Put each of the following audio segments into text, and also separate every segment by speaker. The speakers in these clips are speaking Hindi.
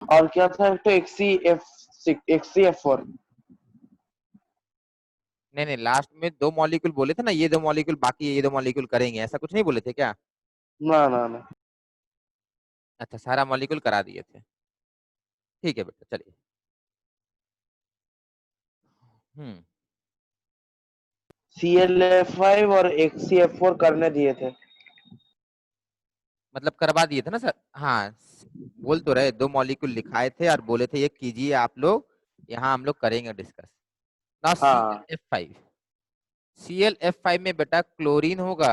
Speaker 1: और क्या था, एक तो XCF4।
Speaker 2: नहीं नहीं, लास्ट में 2 मॉलिक्यूल बोले थे ना, ये 2 मॉलिक्यूल बाकी है, ये 2 मॉलिक्यूल करेंगे, ऐसा कुछ नहीं बोले थे क्या?
Speaker 1: ना ना ना।
Speaker 2: अच्छा, सारा मॉलिक्यूल करा दिए थे। ठीक है बेटा, चलिए। हम्म।
Speaker 1: ClF5 और XCF4 करने दिए थे।
Speaker 2: मतलब करवा दिए थे ना सर? हाँ, बोल तो रहे 2 मॉलिक्यूल लिखाए थे और बोले थे ये कीजिए आप लोग, यहाँ हम लोग करेंगे डिस्कस। नाउ
Speaker 1: हाँ,
Speaker 2: ClF5, ClF5 में बेटा क्लोरीन होगा।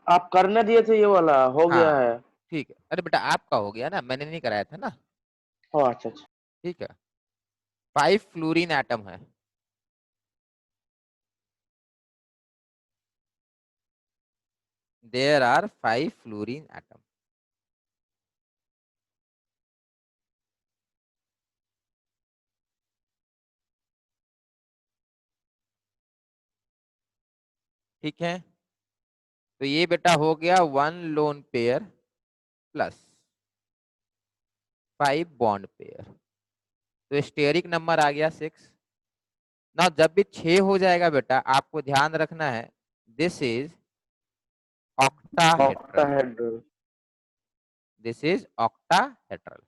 Speaker 1: आप करने दिए थे, ये वाला हो गया
Speaker 2: हाँ
Speaker 1: है।
Speaker 2: ठीक है, अरे बेटा आपका हो गया ना, मैंने नहीं कराया था ना।
Speaker 1: हाँ, अच्छा अच्छा।
Speaker 2: ठीक है, 5 फ्लोरीन एटम है। There are 5 fluorine atom. ठीक है, तो ये बेटा हो गया 1 lone pair plus 5 bond pair, तो स्टेरिक नंबर आ गया 6 ना। जब भी 6 हो जाएगा बेटा, आपको ध्यान रखना है, this is octahedral.
Speaker 1: Octahedral.
Speaker 2: This is octahedral.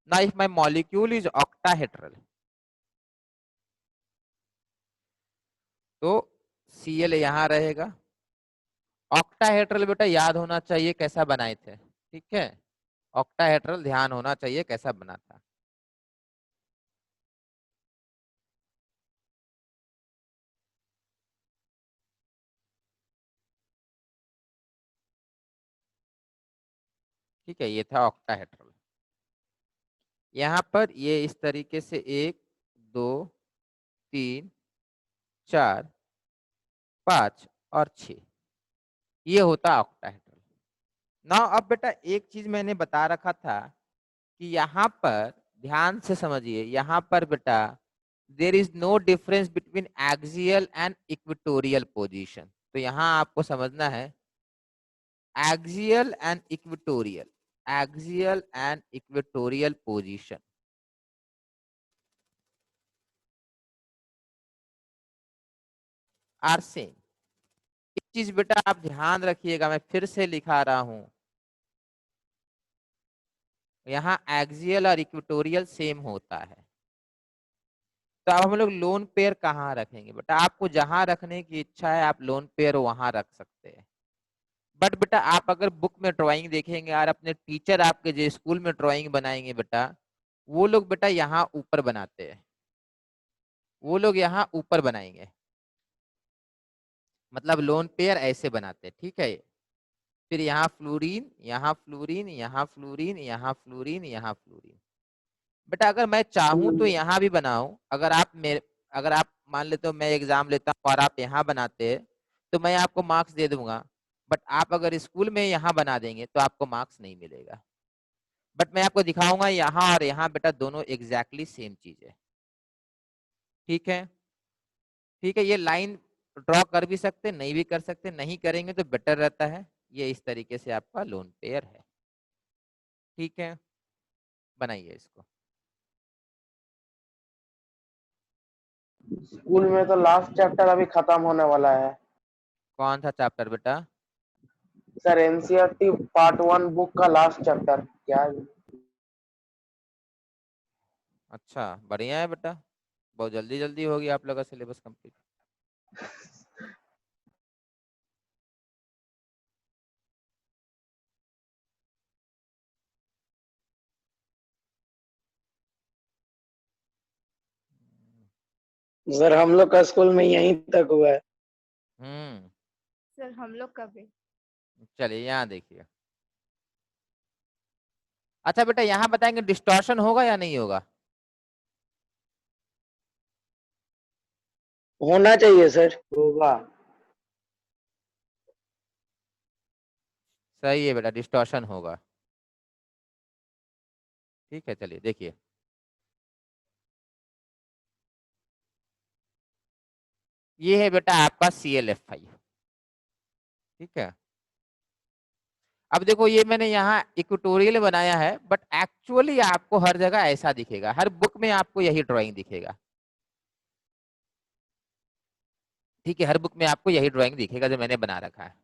Speaker 2: ना if my molecule is octahedral, तो Cl यहां रहेगा। ऑक्टाहेड्रल बेटा याद होना चाहिए कैसा बनाए थे, ठीक है? ऑक्टाहेड्रल ध्यान होना चाहिए कैसा बना था। ठीक है, ये था ऑक्टाहेड्रल। यहाँ पर ये इस तरीके से 1 2 3 4 5 और 6, ये होता ऑक्टाहेड्रल। ना अब बेटा एक चीज मैंने बता रखा था कि यहाँ पर ध्यान से समझिए, यहाँ पर बेटा there is no difference between axial and equatorial position. तो यहाँ आपको समझना है axial and equatorial, axial and equatorial position are same. एक चीज बेटा आप ध्यान रखिएगा, मैं फिर से लिखा रहा हूं, यहाँ एक्सियल और इक्वेटोरियल सेम होता है। तो अब हम लोग लोन पेयर कहाँ रखेंगे बेटा? आपको जहां रखने की इच्छा है आप लोन पेयर वहां रख सकते हैं। बट बेटा आप अगर बुक में ड्राइंग देखेंगे और अपने टीचर आपके जो स्कूल में ड्राइंग बनाएंगे बेटा, वो लोग बेटा यहाँ ऊपर बनाते हैं, वो लोग यहाँ ऊपर बनाएंगे, मतलब लोन पेयर ऐसे बनाते हैं, ठीक है? फिर यहाँ फ्लोरीन, यहाँ फ्लोरीन, यहाँ फ्लोरीन, यहाँ फ्लोरीन, यहाँ फ्लोरीन। बेटा अगर मैं चाहूं तो यहाँ भी बनाऊं, अगर आप मान लेते हो मैं एग्जाम लेता हूँ और आप यहाँ बनाते हैं, तो मैं आपको मार्क्स दे दूंगा। बट आप अगर स्कूल में यहाँ बना देंगे तो आपको मार्क्स नहीं मिलेगा। बट मैं आपको दिखाऊंगा यहाँ और यहाँ बेटा दोनों एग्जैक्टली सेम चीज है। ठीक है, ठीक है, ये लाइन ड्रॉ कर भी सकते, नहीं भी कर सकते, नहीं करेंगे तो बेटर रहता है। ये इस तरीके से आपका लोन पेयर है। ठीक है, बनाइए इसको।
Speaker 1: स्कूल में तो लास्ट चैप्टर अभी खत्म होने वाला है।
Speaker 2: कौन सा चैप्टर बेटा?
Speaker 1: सर, NCERT पार्ट 1 बुक का लास्ट चैप्टर क्या है?
Speaker 2: अच्छा, बढ़िया है बेटा, बहुत जल्दी जल्दी होगी आप लोग का सिलेबस कंप्लीट।
Speaker 1: सर, हम लोग का स्कूल में यहीं तक हुआ है।
Speaker 2: हम्म।
Speaker 3: सर हम लोग का भी।
Speaker 2: चलिए यहाँ देखिए। अच्छा बेटा यहाँ बताएंगे डिस्टॉर्शन होगा या नहीं होगा?
Speaker 1: होना चाहिए सर, होगा।
Speaker 2: सही है बेटा, डिस्टॉर्शन होगा। ठीक है, चलिए देखिए। ये है बेटा आपका ClF5। ठीक है, अब देखो ये मैंने यहाँ इक्वेटोरियल बनाया है, बट एक्चुअली आपको हर जगह ऐसा दिखेगा, हर बुक में आपको यही ड्राइंग दिखेगा। ठीक है, हर बुक में आपको यही ड्राइंग दिखेगा जो मैंने बना रखा है।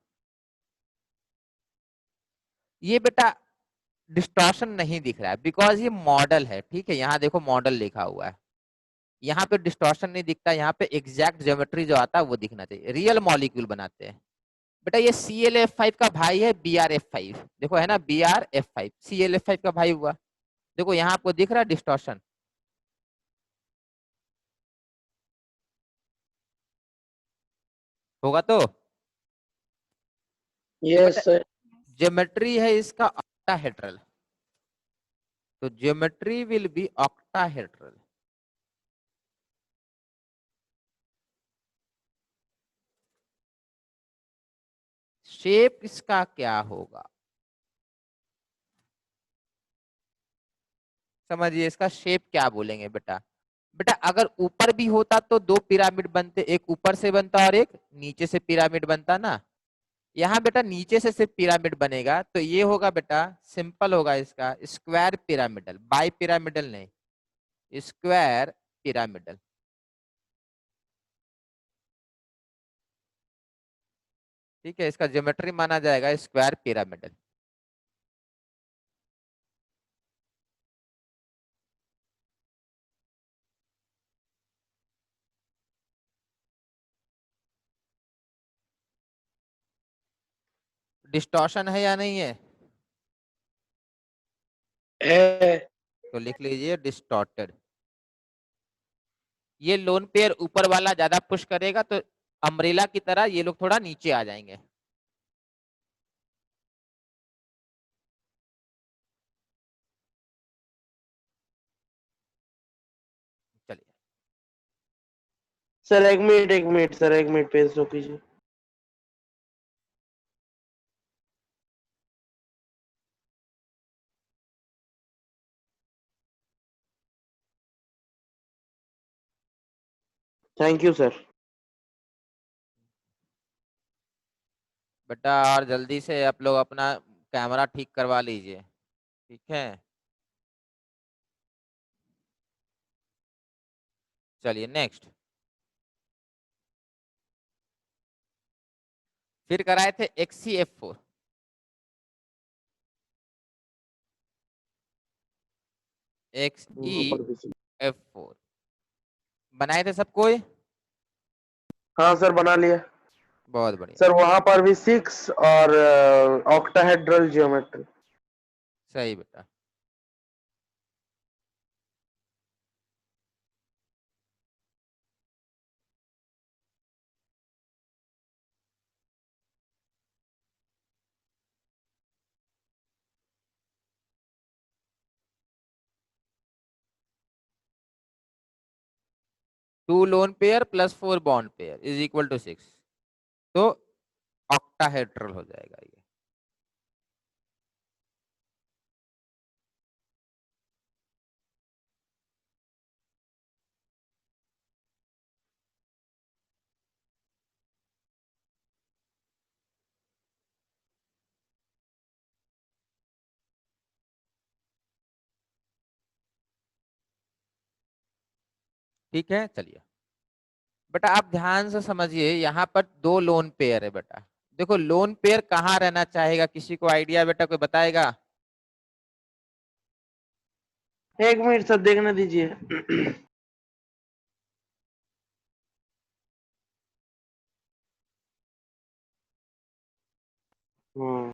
Speaker 2: ये बेटा डिस्टॉर्शन नहीं दिख रहा है बिकॉज ये मॉडल है। ठीक है, यहाँ देखो मॉडल लिखा हुआ है, यहाँ पे डिस्टॉर्शन नहीं दिखता, यहाँ पे एग्जैक्ट ज्योमेट्री जो आता है वो दिखना चाहिए। रियल मॉलिक्यूल बनाते हैं बेटा। ये ClF5 का भाई है BrF5, देखो है ना BrF5, ClF5 का भाई हुआ। देखो यहाँ आपको दिख रहा है डिस्टॉर्शन, होगा तो।
Speaker 1: Yes sir.
Speaker 2: ज्योमेट्री है इसका ऑक्टाहेड्रल, तो geometry will be octahedral. Shape इसका क्या होगा, समझिए इसका शेप क्या बोलेंगे बेटा। बेटा अगर ऊपर भी होता तो दो पिरामिड बनते, एक ऊपर से बनता और एक नीचे से पिरामिड बनता ना। यहाँ बेटा नीचे से सिर्फ पिरामिड बनेगा, तो ये होगा बेटा सिंपल होगा इसका स्क्वायर पिरामिडल, बाई पिरामिडल नहीं, स्क्वायर पिरामिडल। ठीक है, इसका ज्योमेट्री माना जाएगा स्क्वायर पिरामिडल। डिस्टॉर्शन है या नहीं है,
Speaker 1: है।
Speaker 2: तो लिख लीजिए डिस्टॉर्टेड। ये लोन पेयर ऊपर वाला ज्यादा पुश करेगा तो अम्ब्रेला की तरह ये लोग थोड़ा नीचे आ जाएंगे। चलिए
Speaker 1: सर एक मिनट सर, एक मिनट पेज रोक कीजिए। Thank you sir.
Speaker 2: बेटा और जल्दी से आप लोग अपना कैमरा ठीक करवा लीजिए। ठीक है, चलिए नेक्स्ट। फिर कराए थे XCF4, XEF4 बनाए थे सबको।
Speaker 1: हाँ सर बना लिया।
Speaker 2: बहुत बढ़िया,
Speaker 1: सर वहां पर भी 6 और ऑक्टाहेड्रल ज्योमेट्री।
Speaker 2: सही बेटा। Two lone pair plus 4 bond pair is equal to 6, तो ऑक्टाहेड्रल हो जाएगा ये। ठीक है, चलिए बेटा आप ध्यान से समझिए, यहाँ पर दो लोन पेयर है बेटा। देखो लोन पेयर कहाँ रहना चाहेगा, किसी को आइडिया बेटा, कोई बताएगा।
Speaker 1: एक मिनट सर देखने दीजिए। हम्म।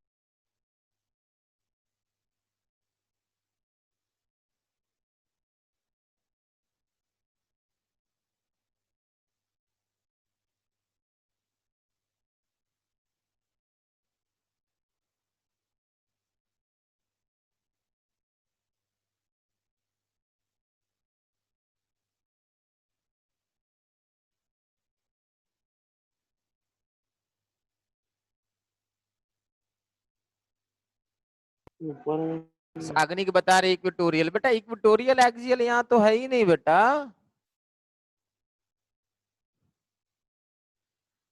Speaker 2: सागनी की बता रहे इक्वेटोरियल, बेटा इक्वेटोरियल एक्सियल यहाँ तो है ही नहीं बेटा।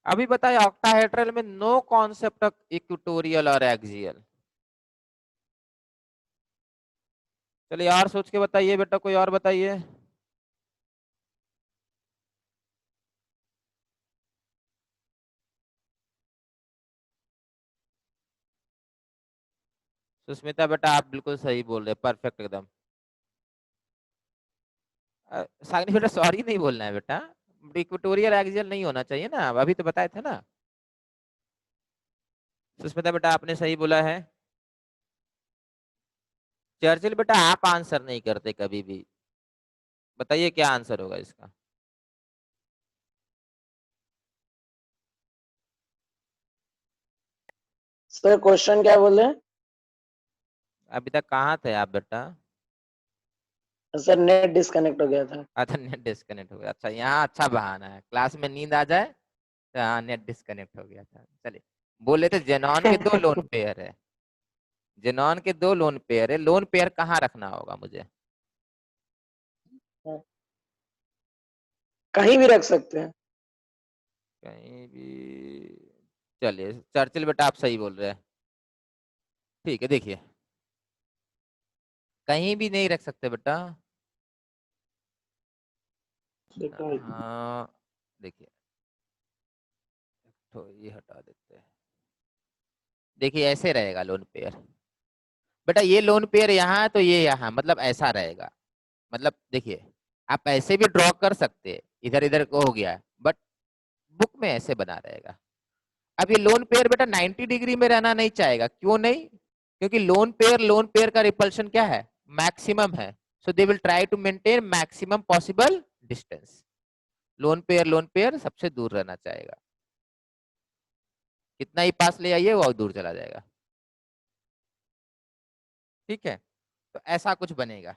Speaker 2: अभी बताए ऑक्टाहेड्रल में नो कॉन्सेप्ट ऑफ इक्वेटोरियल और एक्सियल। चलिए और सोच के बताइए बेटा, कोई और बताइए। सुष्मिता बेटा आप बिल्कुल सही बोल रहे, परफेक्ट एकदम। सागनी बेटा सॉरी नहीं बोलना है बेटा, इक्वेटोरियल एक्सियल नहीं होना चाहिए ना, अभी तो बताए थे ना। सुष्मिता बेटा आपने सही बोला है। चर्चिल बेटा आप आंसर नहीं करते कभी भी, बताइए क्या आंसर होगा इसका।
Speaker 1: सर क्वेश्चन क्या बोले?
Speaker 2: अभी तक कहाँ थे आप बेटा?
Speaker 1: सर नेट डिस्कनेक्ट हो गया था।
Speaker 2: अच्छा नेट डिस्कनेक्ट हो गया, अच्छा यहाँ अच्छा बहाना है, क्लास में नींद आ जाए तो हाँ नेट डिस्कनेक्ट हो गया था। चलिए बोले थे जेनॉन के दो लोन पेयर है, जेनॉन के दो लोन पेयर है, लोन पेयर कहाँ रखना होगा मुझे?
Speaker 1: कहीं भी रख सकते हैं।
Speaker 2: कहीं भी। चलिए चर्चिल बेटा आप सही बोल रहे हैं, ठीक है। देखिए कहीं भी नहीं रख सकते बेटा। हाँ देखिए, तो ये हटा देते हैं। देखिए ऐसे रहेगा लोन पेयर बेटा, ये लोन पेयर यहाँ है तो ये यहाँ, मतलब ऐसा रहेगा। मतलब देखिए आप ऐसे भी ड्रॉ कर सकते हैं, इधर इधर को हो गया, बट बुक में ऐसे बना रहेगा। अब ये लोन पेयर बेटा 90 डिग्री में रहना नहीं चाहेगा, क्यों नहीं? क्योंकि लोन पेयर का रिपल्शन क्या है? मैक्सिमम है। So they will try to maintain maximum possible distance. Lone pair सबसे दूर रहना चाहेगा, कितना ही पास ले आइए वो और दूर चला जाएगा। ठीक है, तो ऐसा कुछ बनेगा।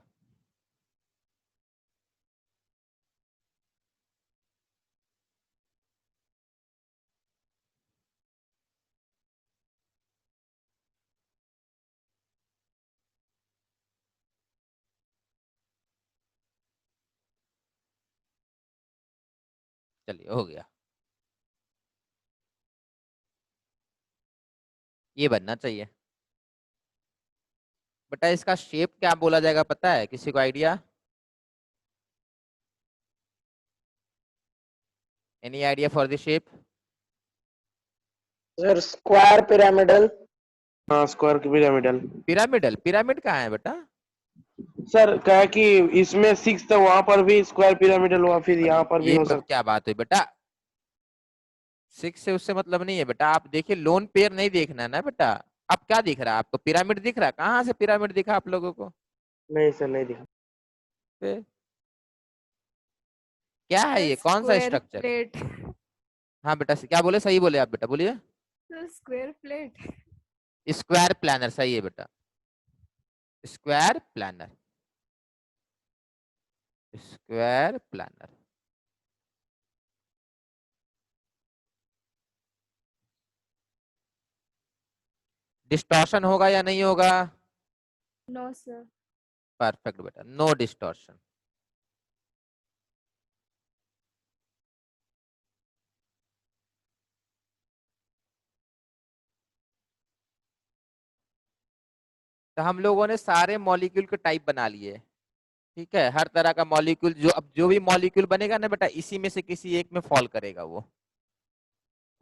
Speaker 2: चलिए हो गया, ये बनना चाहिए बेटा। इसका शेप क्या बोला जाएगा पता है किसी को idea? Any idea for the shape?
Speaker 1: Sir square pyramidal.
Speaker 4: हाँ स्क्वायर पिरामिडल।
Speaker 2: पिरामिडल? पिरामिड कहाँ है बेटा?
Speaker 4: सर क्या है कि इसमें 6 था, वहां पर भी स्क्वायर पिरामिडल हुआ, फिर यहाँ पर भी
Speaker 2: ये
Speaker 4: हो
Speaker 2: तो
Speaker 4: सकता।
Speaker 2: क्या बात हुई बेटा, 6 से उससे मतलब नहीं है बेटा। आप देखिए लोन पेयर नहीं देखना है ना बेटा। अब क्या दिख रहा है आपको? पिरामिड दिख रहा है? कहाँ से पिरामिड दिखा आप लोगों को?
Speaker 4: नहीं सर नहीं दिखा।
Speaker 2: फिर क्या है ये, कौन सा
Speaker 3: स्क्वायर
Speaker 2: स्ट्रक्चर?
Speaker 3: प्लेट।
Speaker 2: हाँ बेटा क्या बोले, सही बोले आप बेटा, बोलिए।
Speaker 3: Sir square plate.
Speaker 2: Square planar, सही है बेटा, square planar, square planar. Distortion होगा या नहीं होगा?
Speaker 3: No sir.
Speaker 2: परफेक्ट बेटा, नो डिस्टॉर्शन। तो हम लोगों ने सारे मॉलिक्यूल के टाइप बना लिए, ठीक है। हर तरह का मॉलिक्यूल, जो अब जो भी मॉलिक्यूल बनेगा ना बेटा, इसी में से किसी एक में फॉल करेगा वो।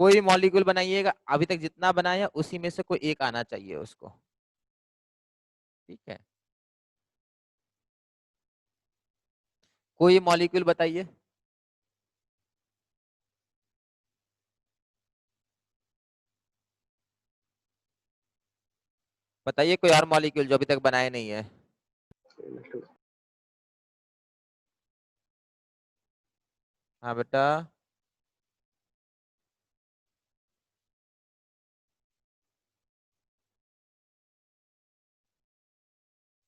Speaker 2: कोई भी मॉलिक्यूल बनाइएगा, अभी तक जितना बनाया उसी में से कोई एक आना चाहिए उसको, ठीक है। कोई मॉलिक्यूल बताइए, बताइए कोई और मॉलिक्यूल जो अभी तक बनाए नहीं है। हाँ बेटा,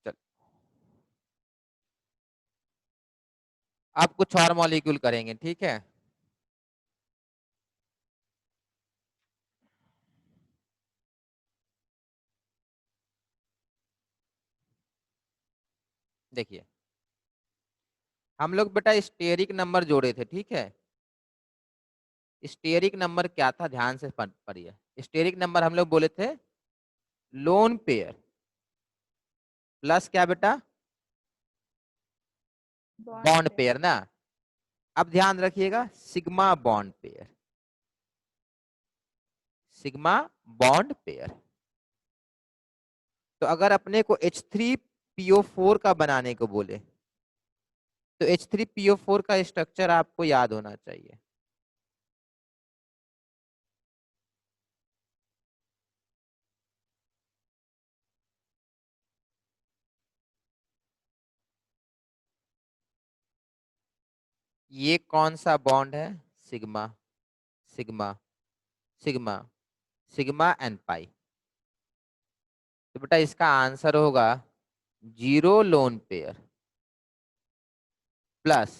Speaker 2: चल आप कुछ और मॉलिक्यूल करेंगे, ठीक है। देखिए हम लोग बेटा स्टेरिक नंबर जोड़े थे, ठीक है। स्टेरिक नंबर क्या था, ध्यान से पढ़िए। स्टेरिक नंबर हम लोग बोले थे लोन पेयर प्लस क्या बेटा, बॉन्ड पेयर ना। अब ध्यान रखिएगा, sigma bond pair, sigma bond pair. तो अगर अपने को H3PO4 का बनाने को बोले तो H3PO4 का स्ट्रक्चर आपको याद होना चाहिए। ये कौन सा बॉन्ड है? Sigma sigma sigma sigma and pi. तो बेटा इसका आंसर होगा 0 lone pair plus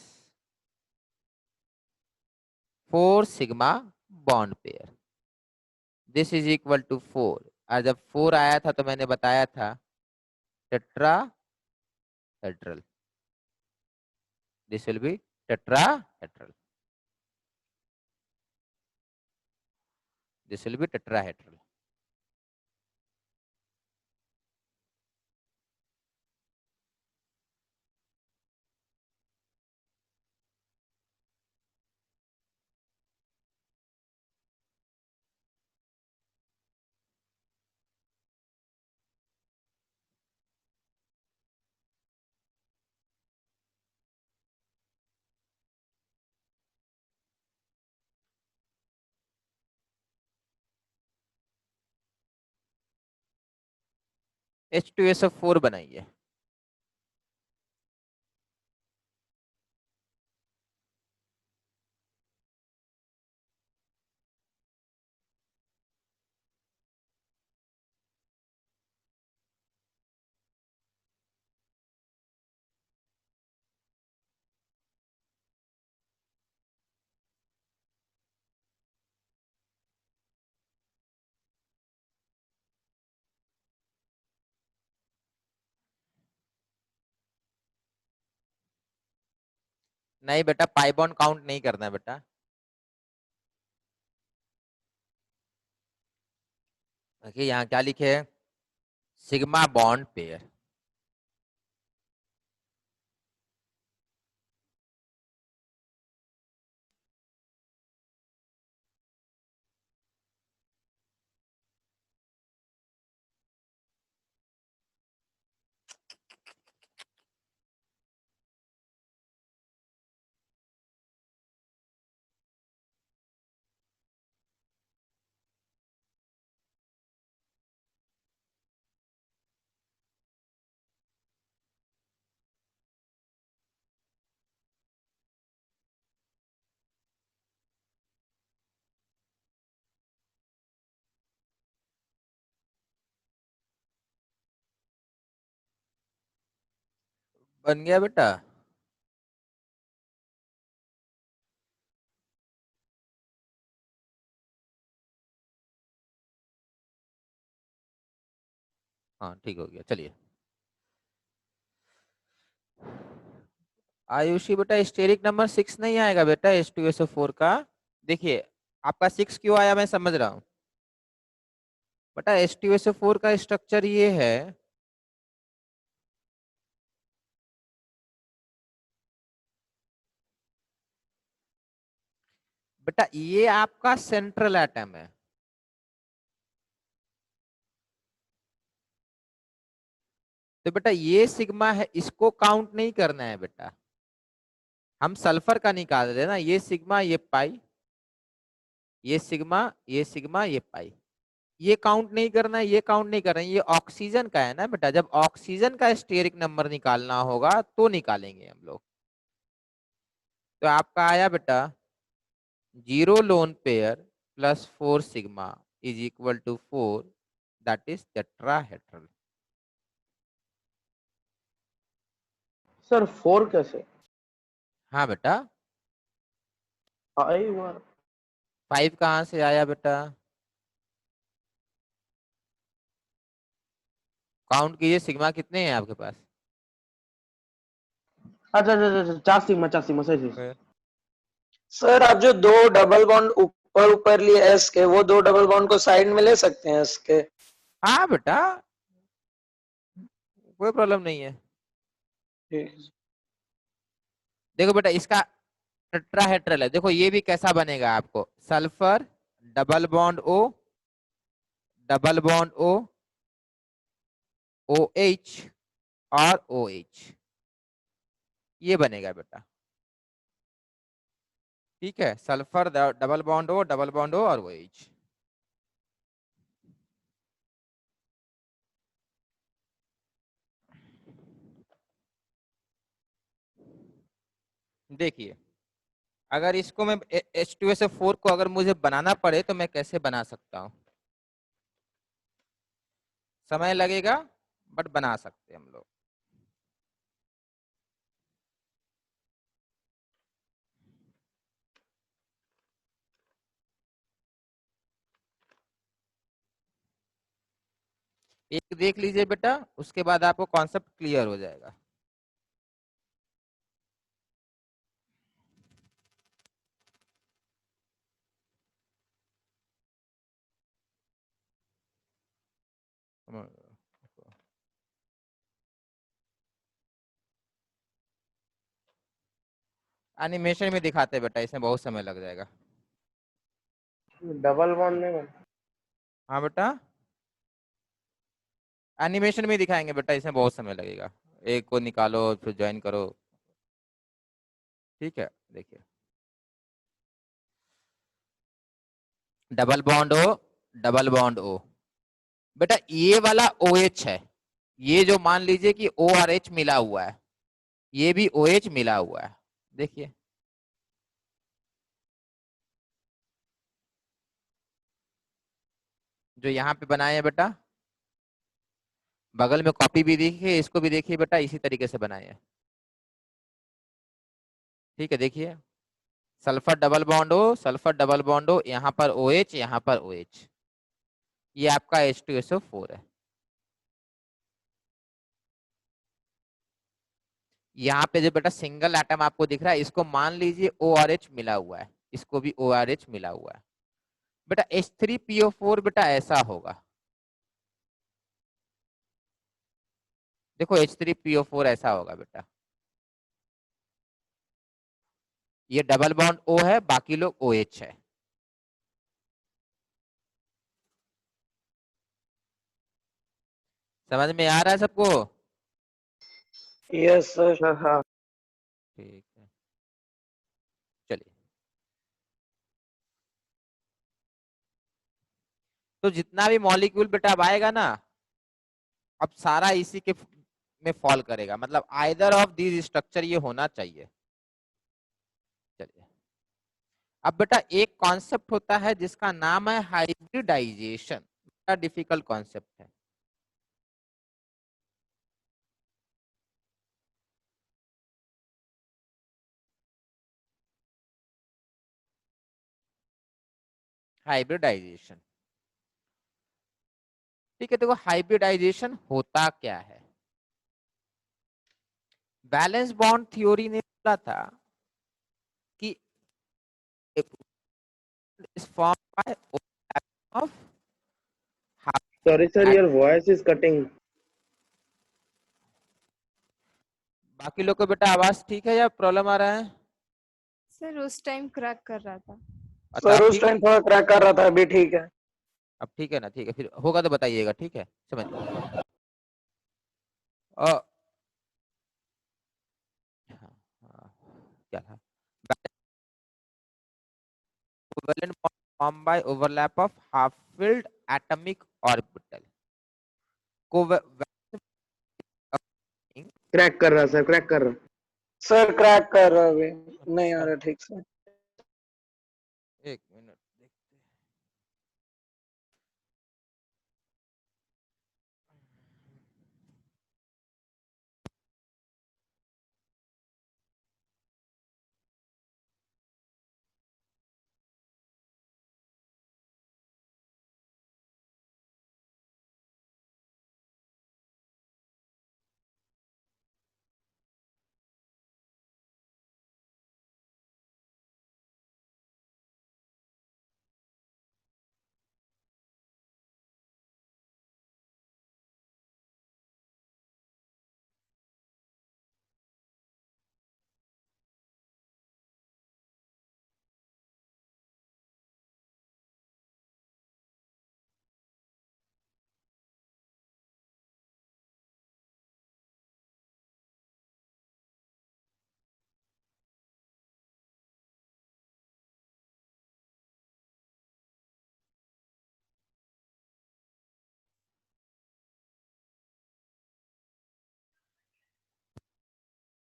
Speaker 2: 4 sigma bond pair, this is equal to 4। और जब 4 आया था तो मैंने बताया था tetrahedral, this will B tetrahedral, this will B tetrahedral. H2SO4 बनाइए। नहीं बेटा, पाई बॉन्ड काउंट नहीं करना है बेटा। देखिए यहाँ क्या लिखे है, सिग्मा बॉन्ड पेयर। बन गया बेटा। हाँ ठीक हो गया, चलिए। आयुषी बेटा, स्टेरिक नंबर 6 नहीं आएगा बेटा H2SO4 का। देखिए आपका 6 क्यों आया मैं समझ रहा हूँ बेटा। H2SO4 का स्ट्रक्चर ये है, बेटा ये आपका सेंट्रल एटम है। तो बेटा ये सिग्मा है, इसको काउंट नहीं करना है बेटा। हम सल्फर का निकाल रहे हैं ना, ये सिग्मा ये पाई, ये सिग्मा ये सिग्मा ये पाई, ये काउंट नहीं करना है, ये काउंट नहीं कर रहे हैं। ये ऑक्सीजन का है ना बेटा, जब ऑक्सीजन का स्टेरिक नंबर निकालना होगा तो निकालेंगे हम लोग। तो आपका आया बेटा 0 lone pair plus 4 sigma is equal to 4, that is tetrahedral.
Speaker 4: Sir 4 कैसे?
Speaker 2: हाँ बेटा,
Speaker 4: आई बार
Speaker 2: 5 कहाँ से आया बेटा? काउंट कीजिए, सिग्मा कितने हैं आपके पास?
Speaker 4: अच्छा अच्छा अच्छा, 4 सिग्मा सही सही।
Speaker 5: सर आप जो 2 डबल बॉन्ड ऊपर ऊपर लिए एस के, वो 2 डबल बॉन्ड को साइड में ले सकते हैं एस के?
Speaker 2: हाँ बेटा, कोई प्रॉब्लम नहीं है।
Speaker 5: ठीक है।
Speaker 2: देखो बेटा इसका टेट्राहेड्रल है, देखो ये भी कैसा बनेगा आपको, sulphur double bond O, double bond O, O H और ओ एच, ये बनेगा बेटा। ठीक है, sulphur double bond O, double bond O और ओ एच। देखिए अगर इसको मैं H2SO4 को अगर मुझे बनाना पड़े तो मैं कैसे बना सकता हूँ, समय लगेगा बट बना सकते हैं हम लोग। एक देख लीजिए बेटा, उसके बाद आपको कॉन्सेप्ट क्लियर हो जाएगा। एनिमेशन में दिखाते हैं बेटा, इसमें बहुत समय लग जाएगा।
Speaker 1: डबल बॉन्ड नहीं बना।
Speaker 2: हाँ बेटा, एनिमेशन में दिखाएंगे बेटा, इसमें बहुत समय लगेगा, एक को निकालो फिर ज्वाइन करो। ठीक है, देखिए double bond O, double bond O, बेटा ये वाला ओ एच है, ये जो मान लीजिए कि ओ आर एच मिला हुआ है, ये भी ओ एच मिला हुआ है। देखिए जो यहाँ पे बनाए हैं बेटा, बगल में कॉपी भी देखिए, इसको भी देखिए बेटा, इसी तरीके से बनाए हैं। ठीक है, देखिए sulphur double bond O, sulphur double bond O, यहाँ पर ओ एच, यहाँ पर ओ एच, ये आपका H2SO4 है। यहाँ पे जो बेटा सिंगल एटम आपको दिख रहा है, इसको मान लीजिए ORH मिला हुआ है, इसको भी ORH मिला हुआ है बेटा। H3PO4 बेटा ऐसा होगा, देखो H3PO4 ऐसा होगा बेटा, ये डबल बॉन्ड O है, बाकी लोग OH है। समझ में आ रहा है सबको?
Speaker 5: Yes sir.
Speaker 1: सर हाँ।
Speaker 2: ठीक है, चलिए तो जितना भी मॉलिक्यूल बेटा अब आएगा ना, अब सारा इसी के में फॉल करेगा, मतलब आइदर ऑफ दिस स्ट्रक्चर ये होना चाहिए। चलिए अब बेटा एक कॉन्सेप्ट होता है जिसका नाम है हाइब्रिडाइजेशन, बड़ा डिफिकल्ट कॉन्सेप्ट है। हाइब्रिडाइजेशन, ठीक है, देखो हाइब्रिडाइजेशन होता क्या है। बैलेंस बॉन्ड थ्योरी ने बोला था कि इस form by of,
Speaker 4: Sorry, sir, your voice is cutting.
Speaker 2: बाकी लोग को बेटा आवाज ठीक है या प्रॉब्लम आ रहा है?
Speaker 3: सर उस टाइम क्रैक कर रहा था।
Speaker 2: अच्छा
Speaker 5: सर
Speaker 2: अब
Speaker 5: उस
Speaker 2: ठीक है,
Speaker 5: टाइम थोड़ा क्रैक कर रहा था, अभी ठीक है।
Speaker 2: अब ठीक है ना, ठीक है, फिर होगा तो बताइएगा, ठीक है समझ गए। हाँ, हाँ, क्या था, covalent bond formed by overlap of half filled atomic orbital,
Speaker 4: Crack कर रहा, sir, crack कर रहा.
Speaker 5: सर क्रैक कर रहा है, अभी नहीं आ रहा ठीक से।
Speaker 2: एक मिनट देखते हैं।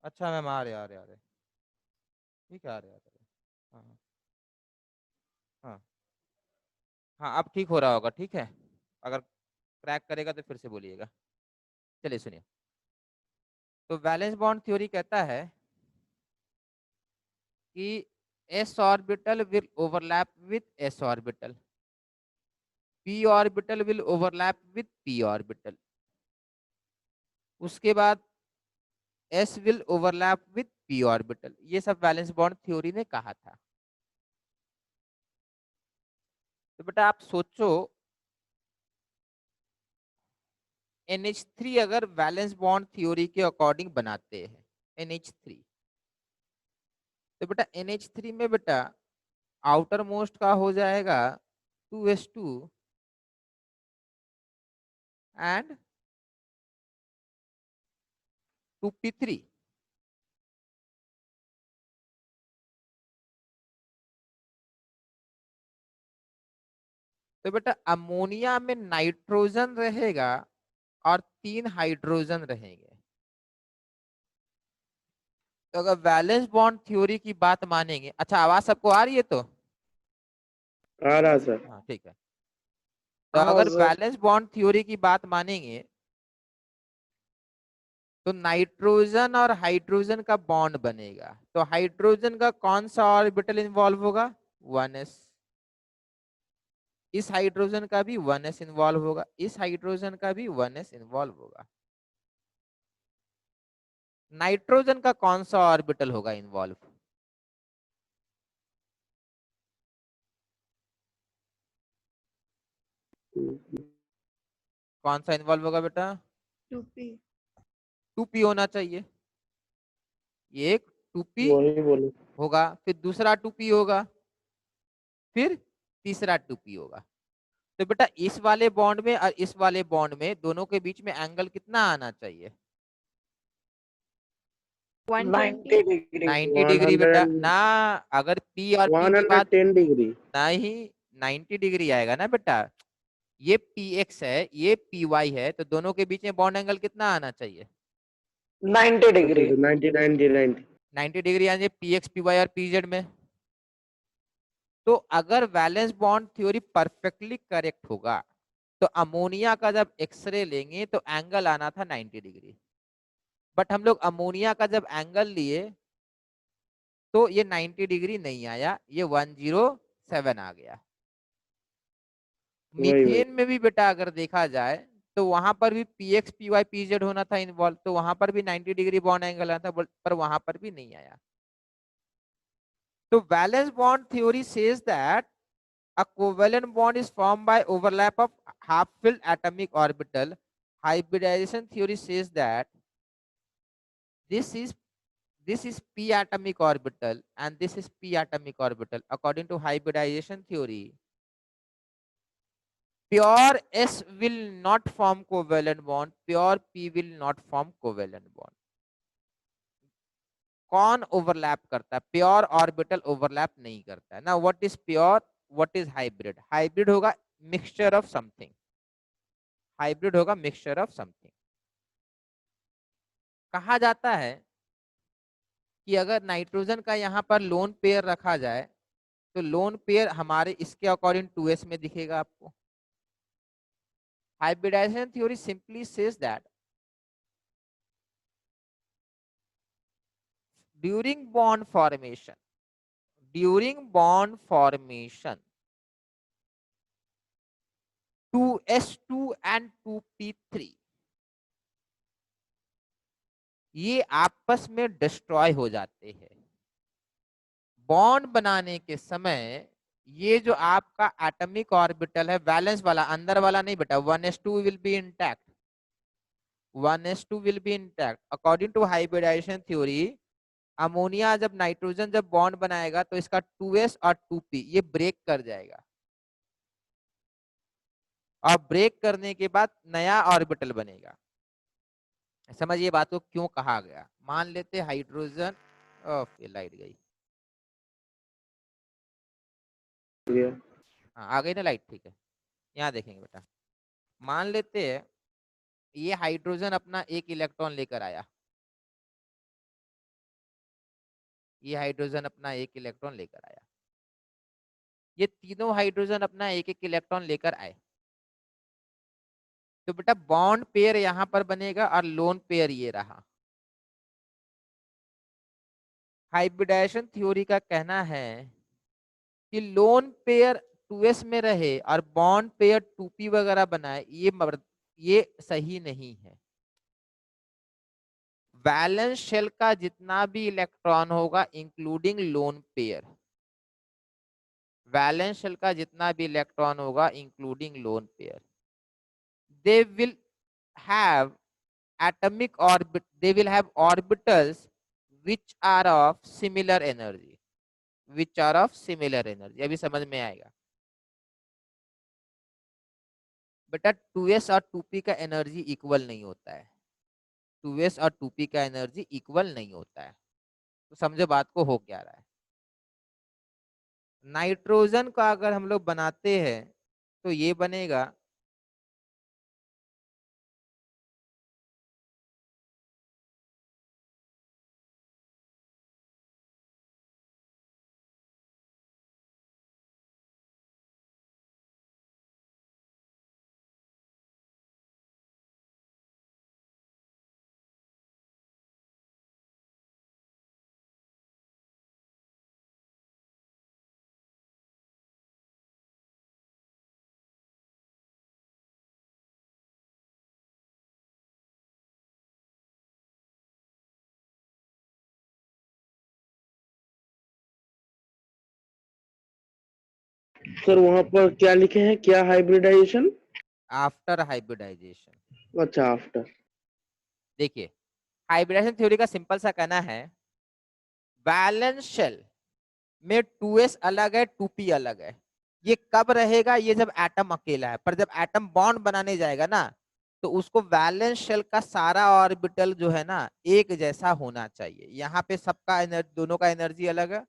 Speaker 2: अच्छा मैम आ रहे ठीक है आ रहे हाँ हाँ हाँ हाँ अब ठीक हो रहा होगा ठीक है। अगर क्रैक करेगा तो फिर से बोलिएगा। चलिए सुनिए। तो वैलेंस बॉन्ड थ्योरी कहता है कि s orbital will overlap with s orbital, p orbital will overlap with p orbital, उसके बाद s will overlap with p orbital. ये सब वैलेंस बॉन्ड थ्योरी ने कहा था। तो बेटा आप सोचो NH3 अगर वैलेंस बॉन्ड थ्योरी के अकॉर्डिंग बनाते हैं NH3, तो बेटा NH3 में बेटा आउटर मोस्ट का हो जाएगा 2s2 एंड 2p3। तो बेटा अमोनिया में नाइट्रोजन रहेगा और 3 हाइड्रोजन रहेंगे। तो अगर वैलेंस बॉन्ड थ्योरी की बात मानेंगे, अच्छा आवाज सबको आ रही है तो
Speaker 4: आ रहा सर।
Speaker 2: हाँ ठीक है। तो
Speaker 5: हाँ
Speaker 2: अगर
Speaker 5: सर।
Speaker 2: बैलेंस बॉन्ड थ्योरी की बात मानेंगे तो नाइट्रोजन और हाइड्रोजन का बॉन्ड बनेगा। तो हाइड्रोजन का कौन सा ऑर्बिटल इन्वॉल्व होगा? 1s। इस हाइड्रोजन का भी 1s इन्वॉल्व होगा, इस हाइड्रोजन का भी 1s इन्वॉल्व होगा। नाइट्रोजन का कौन सा ऑर्बिटल होगा इन्वॉल्व? कौन सा इन्वॉल्व होगा बेटा?
Speaker 3: 2p।
Speaker 2: 2p होना चाहिए। ये एक 2p
Speaker 4: वही बोले।
Speaker 2: होगा, फिर दूसरा 2p होगा, फिर तीसरा 2p होगा। तो बेटा इस वाले बॉन्ड में और इस वाले बॉन्ड में दोनों के बीच में एंगल कितना आना चाहिए?
Speaker 5: 90
Speaker 3: 120।
Speaker 5: डिग्री।
Speaker 2: 90 डिग्री बेटा
Speaker 4: 100
Speaker 2: ना। अगर P और P की बात
Speaker 4: 110 डिग्री।
Speaker 2: नहीं 90 डिग्री आएगा ना बेटा। ये PX है, ये PY है, तो दोनों के बीच में बॉन्ड एंगल कितना आना चाहिए?
Speaker 5: 90 डिग्री।
Speaker 4: 90 90 90।
Speaker 2: 90 डिग्री यानी PX PY और PZ में। तो अगर valence bond theory perfectly correct होगा तो अमोनिया का जब एक्सरे लेंगे तो एंगल आना था 90 डिग्री। बट हम लोग अमोनिया का जब एंगल लिए तो ये 90 डिग्री नहीं आया, ये 107 आ गया।
Speaker 4: वही वही।
Speaker 2: मीथेन में भी बेटा अगर देखा जाए तो वहां पर भी PX PY PZ होना था इन्वॉल्व, तो वहां पर भी 90 डिग्री बॉन्ड एंगल आना था, पर वहां पर भी नहीं आया। तो valence bond theory says that a covalent bond is formed by overlap of half-filled atomic orbital. Hybridization theory says that this is this is p atomic orbital and this is p atomic orbital. According to hybridization theory, pure s will not form covalent bond, pure p will not form covalent bond. कौन ओवरलैप करता है? प्योर ऑर्बिटल ओवरलैप नहीं करता है ना। What is pure, what is hybrid? Hybrid होगा मिक्सचर ऑफ समथिंग, हाइब्रिड होगा मिक्सचर ऑफ समथिंग। कहा जाता है कि अगर नाइट्रोजन का यहाँ पर लोन पेयर रखा जाए तो लोन पेयर हमारे इसके अकॉर्डिंग 2s में दिखेगा आपको। Hybridisation theory simply says that during bond formation, during bond formation 2s2 and 2p3 ये आपस में डिस्ट्रॉय हो जाते हैं। बॉन्ड बनाने के समय ये जो आपका एटॉमिक ऑर्बिटल है वैलेंस वाला, अंदर वाला नहीं बेटा, 1s2 will be intact, 1s2 will be intact. According to hybridisation theory ammonia जब नाइट्रोजन जब बॉन्ड बनाएगा तो इसका 2s और 2p ये ब्रेक कर जाएगा, और ब्रेक करने के बाद नया ऑर्बिटल बनेगा। समझिए बात को क्यों कहा गया। मान लेते हाइड्रोजन, ओके लाइट गई, हाँ आ गई ना लाइट, ठीक है। यहाँ देखेंगे बेटा, मान लेते हैं ये हाइड्रोजन अपना एक इलेक्ट्रॉन लेकर आया, ये हाइड्रोजन अपना एक इलेक्ट्रॉन लेकर आया, ये तीनों हाइड्रोजन अपना एक एक इलेक्ट्रॉन लेकर आए। तो बेटा बॉन्ड पेयर यहां पर बनेगा और लोन पेयर ये रहा। हाइब्रिडाइजेशन थ्योरी का कहना है कि लोन पेयर 2s में रहे और बॉन्ड पेयर 2p वगैरह बनाए, ये सही नहीं है। वैलेंस शेल का जितना भी इलेक्ट्रॉन होगा including lone pair, valence shell का जितना भी इलेक्ट्रॉन होगा including lone pair, they will have atomic orbit, they will have orbitals which are of similar energy, which are of similar energy। अभी समझ में आएगा बेटा 2s और 2p का एनर्जी इक्वल नहीं होता है, 2s और 2p का एनर्जी इक्वल नहीं होता है। तो समझो बात को हो क्या रहा है। नाइट्रोजन का अगर हम लोग बनाते हैं तो ये बनेगा
Speaker 4: सर वहाँ पर क्या लिखे हैं, क्या हाइब्रिडाइजेशन?
Speaker 2: After hybridisation.
Speaker 4: अच्छा आफ्टर।
Speaker 2: देखिए हाइब्रिडाइजेशन थ्योरी का सिंपल सा कहना है बैलेंस शेल में 2s अलग है 2p अलग है। ये कब रहेगा, ये जब एटम अकेला है, पर जब एटम बॉन्ड बनाने जाएगा ना तो उसको वैलेंस शेल का सारा ऑर्बिटल जो है ना एक जैसा होना चाहिए। यहाँ पे सबका एनर्जी, दोनों का एनर्जी अलग है।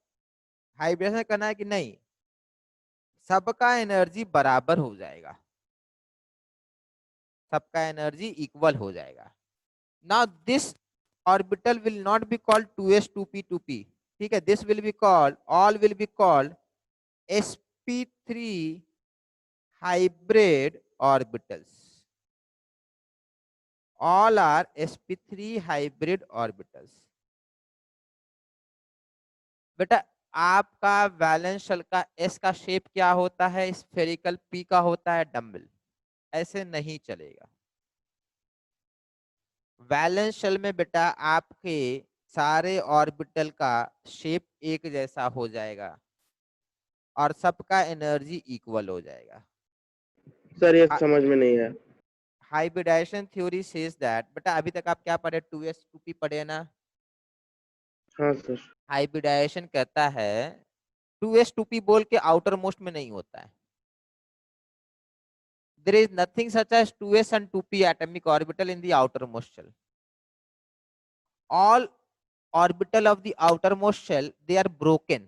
Speaker 2: हाइब्रिडेशन करना है कि नहीं, सबका एनर्जी बराबर हो जाएगा, सबका एनर्जी इक्वल हो जाएगा। Now this orbital will not be called 2s 2p 2p, ठीक है, this will be called, all will be called sp3 hybrid orbitals, all are sp3 hybrid orbitals। बेटा आपका वैलेंस शेल का s का शेप क्या होता है, स्फेरिकल, p का होता है डम्बल, ऐसे नहीं चलेगा। वैलेंस शेल में बेटा आपके सारे ऑर्बिटल का शेप एक जैसा हो जाएगा और सबका एनर्जी इक्वल हो जाएगा।
Speaker 4: सर ये समझ में नहीं आया।
Speaker 2: हाइब्रिडाइजेशन थ्योरी सेज दैट, बेटा अभी तक आप क्या पढ़े, 2s 2p पढ़े ना।
Speaker 4: हाँ सर।
Speaker 2: हाइब्रिडाइजेशन कहता है 2s 2p बोल के आउटर मोस्ट में नहीं होता है। There is nothing such as 2s and 2p atomic orbital in the outermost shell. All orbital of the outermost shell, they are broken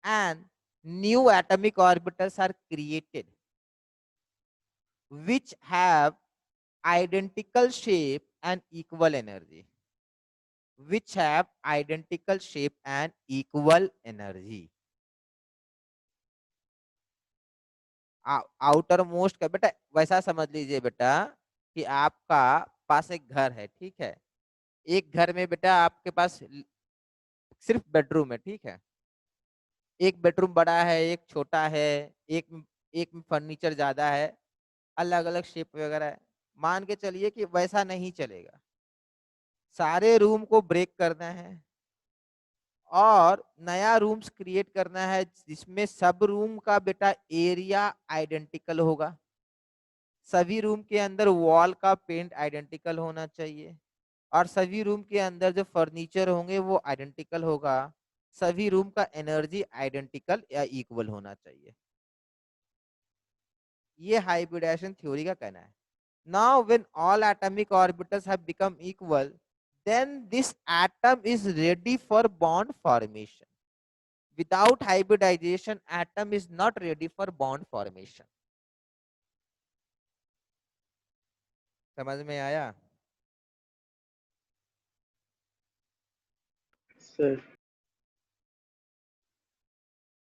Speaker 2: and new atomic orbitals are created which have identical shape and equal energy, which have identical shape and equal energy। Outer most का बेटा वैसा समझ लीजिए बेटा कि आपका पास एक घर है, ठीक है, एक घर में बेटा आपके पास सिर्फ बेडरूम है, ठीक है, एक बेडरूम बड़ा है, एक छोटा है, एक एक में फर्नीचर ज्यादा है, अलग अलग शेप वगैरह है। मान के चलिए कि वैसा नहीं चलेगा, सारे रूम को ब्रेक करना है और नया रूम्स क्रिएट करना है जिसमें सब रूम का बेटा एरिया आइडेंटिकल होगा, सभी रूम के अंदर वॉल का पेंट आइडेंटिकल होना चाहिए और सभी रूम के अंदर जो फर्नीचर होंगे वो आइडेंटिकल होगा, सभी रूम का एनर्जी आइडेंटिकल या इक्वल होना चाहिए। ये हाइब्रिडाइजेशन थ्योरी का कहना है। Now when all atomic orbitals have become equal, then this atom is ready for bond formation. Without hybridization, atom is not ready for bond formation. समझ में आया?
Speaker 4: सर।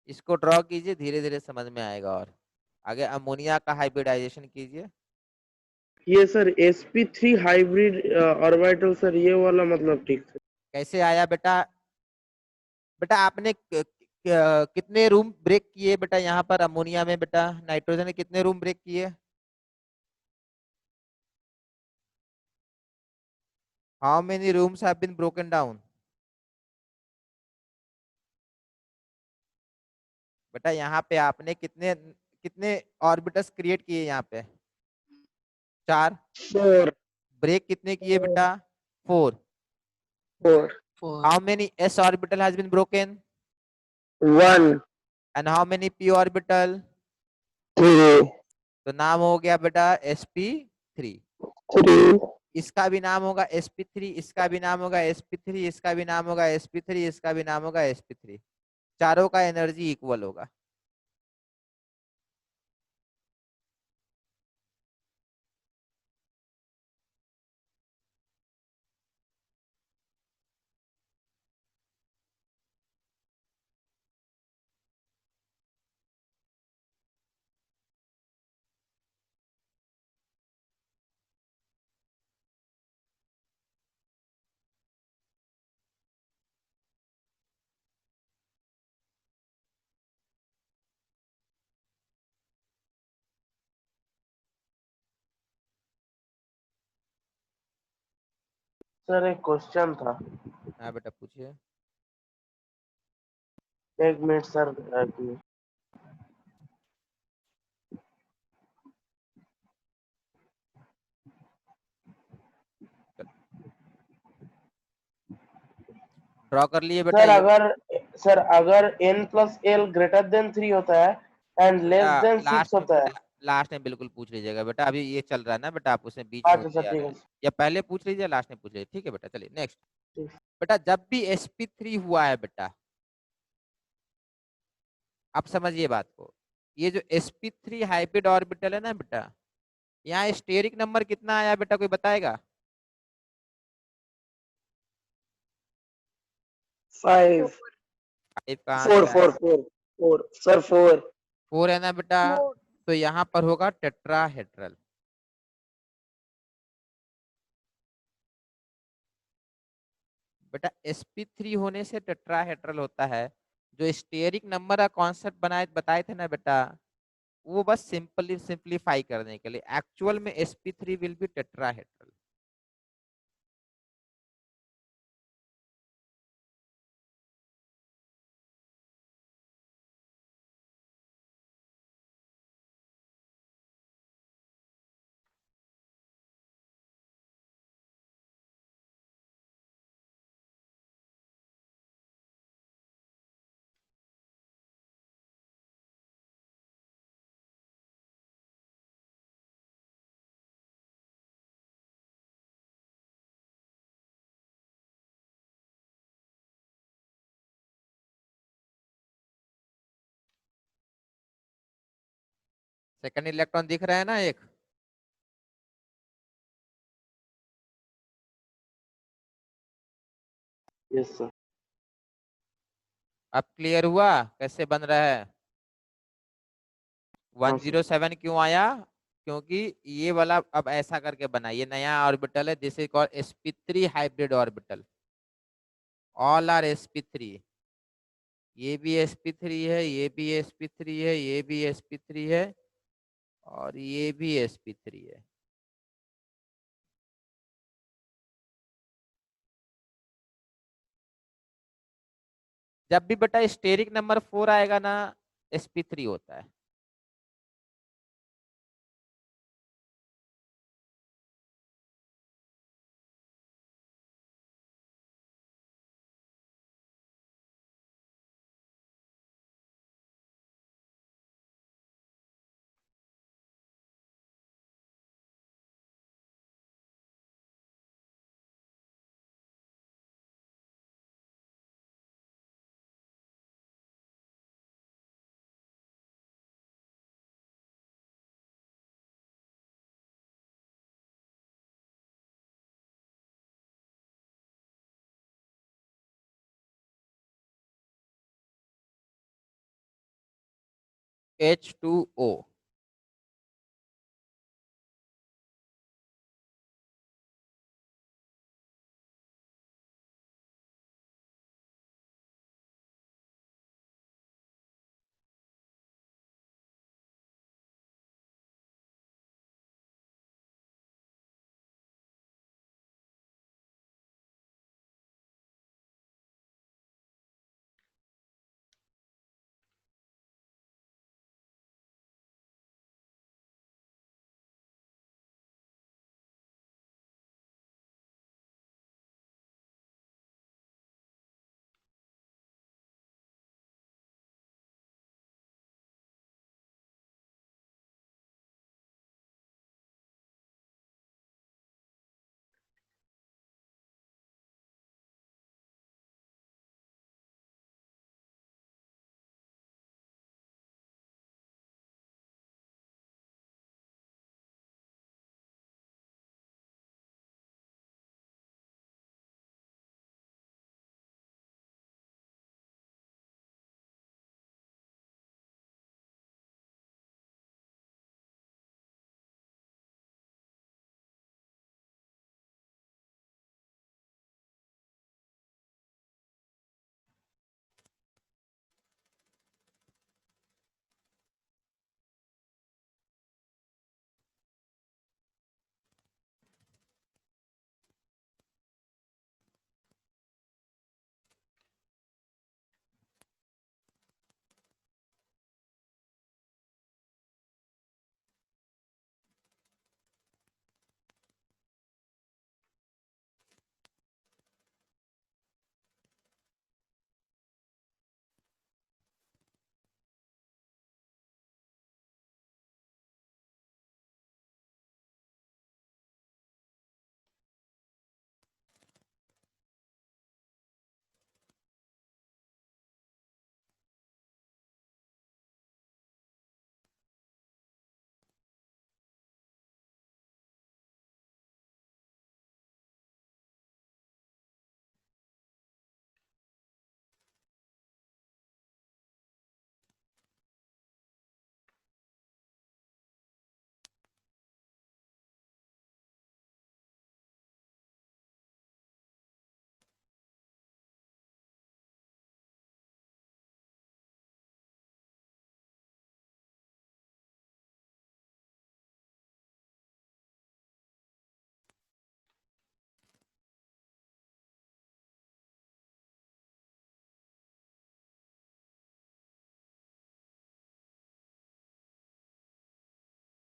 Speaker 2: इसको ड्रॉ कीजिए, धीरे धीरे समझ में आएगा। और आगे अमोनिया का हाइब्रिडाइजेशन कीजिए।
Speaker 4: ये sir sp3 hybrid orbital sir, ये वाला मतलब ठीक है।
Speaker 2: कैसे आया बेटा? बेटा आपने कितने रूम ब्रेक किए बेटा यहाँ पर अमोनिया में? बेटा नाइट्रोजन ने कितने रूम ब्रेक किए? How many rooms have been broken down? बेटा यहाँ पे आपने कितने कितने ऑर्बिटल्स क्रिएट किए यहाँ पे? 4।
Speaker 5: 4
Speaker 2: ब्रेक कितने किए बेटा? 4।
Speaker 5: 4
Speaker 2: how many s orbital has been broken
Speaker 5: 1
Speaker 2: and how many p orbital?
Speaker 5: 3
Speaker 2: तो नाम हो गया बेटा sp3।
Speaker 5: 3
Speaker 2: इसका भी नाम होगा sp3, इसका भी नाम होगा sp3, इसका भी नाम होगा sp3, इसका भी नाम होगा sp3। चारों का एनर्जी इक्वल होगा।
Speaker 1: सर एक क्वेश्चन था।
Speaker 2: हाँ बेटा पूछिए।
Speaker 1: एक मिनट सर, एक मिनट।
Speaker 2: ड्रॉ कर लिए बेटा
Speaker 1: सर
Speaker 2: ये?
Speaker 1: अगर सर अगर n+l ग्रेटर देन 3 होता है एंड लेस देन 6
Speaker 2: लास्ट में
Speaker 1: होता है।
Speaker 2: बेटा, लास्ट में बिल्कुल पूछ लीजिएगा बेटा। अभी ये चल रहा है ना बेटा, आप उसमें बीच में
Speaker 1: अच्छा
Speaker 2: होते
Speaker 1: सर
Speaker 2: जा
Speaker 1: ठीक
Speaker 2: रहे
Speaker 1: है।
Speaker 2: हैं। या पहले पूछ लीजिए, लास्ट में पूछ लीजिए। ठीक है बेटा, चलिए नेक्स्ट।
Speaker 1: ठीक।
Speaker 2: बेटा जब भी sp3 हुआ है बेटा, आप समझिए बात को। ये जो sp3 हाइब्रिड ऑर्बिटल है ना बेटा, यहाँ स्टेरिक नंबर कितना आया बेटा, कोई बताएगा?
Speaker 5: 5
Speaker 2: 5 कहाँ
Speaker 5: 4
Speaker 2: से आया?
Speaker 5: 4 4 4 सर 4
Speaker 2: 4 है ना बेटा? तो यहाँ पर होगा टेट्राहेड्रल। बेटा sp3 होने से टेट्राहेड्रल होता है। जो स्टेरिक नंबर का कॉन्सेप्ट बनाए बताए थे ना बेटा, वो बस सिंपलीफाई करने के लिए। एक्चुअल में sp3 will be tetrahedral. Second electron दिख रहा है ना एक?
Speaker 1: Yes sir.
Speaker 2: अब क्लियर हुआ कैसे बन रहा है?
Speaker 1: हाँ सर।
Speaker 2: 107 क्यों आया? क्योंकि ये वाला अब ऐसा करके बना, ये नया ऑर्बिटल है, this is called sp3 hybrid orbital. All are sp3। ये भी sp3 है, ये भी sp3 है, ये भी sp3 है, और ये भी sp3 है। जब भी बेटा स्टेरिक नंबर 4 आएगा ना, sp3 होता है। H2O।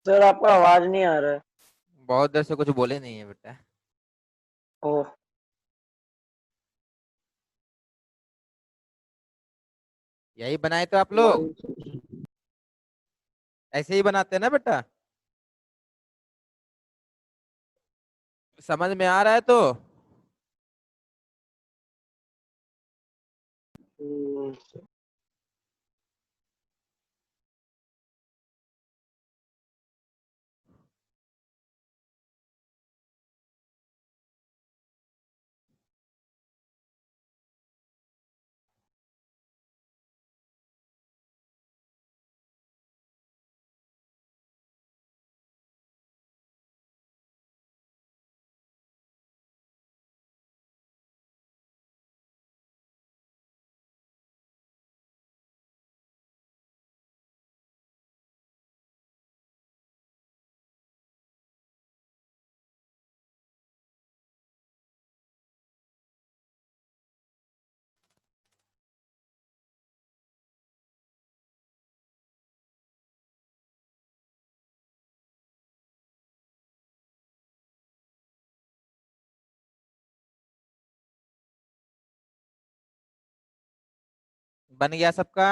Speaker 5: सर आपका आवाज नहीं आ रहा है।
Speaker 2: बहुत देर से कुछ बोले नहीं है बेटा।
Speaker 5: ओह,
Speaker 2: यही बनाए तो आप लोग, ऐसे ही बनाते हैं ना बेटा? समझ में आ रहा है तो? बन गया सबका?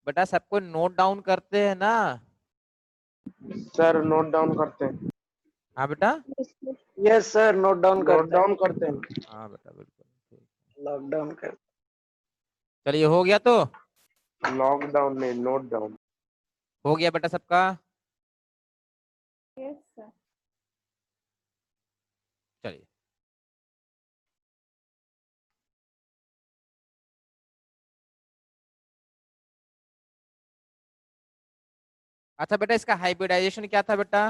Speaker 2: बेटा सबको नोट डाउन करते हैं ना?
Speaker 4: सर नोट डाउन करते हैं।
Speaker 2: हाँ बेटा।
Speaker 5: Yes sir, note down
Speaker 4: note
Speaker 5: करते
Speaker 4: डाउन करते हैं।
Speaker 2: हाँ बेटा बिल्कुल ठीक।
Speaker 5: हैं, लॉकडाउन कर।
Speaker 2: चलिए हो गया तो?
Speaker 4: लॉकडाउन में नोट डाउन।
Speaker 2: हो गया बेटा सबका?
Speaker 3: Yes sir.
Speaker 2: चलिए। अच्छा बेटा इसका हाइब्रिडाइजेशन क्या था बेटा?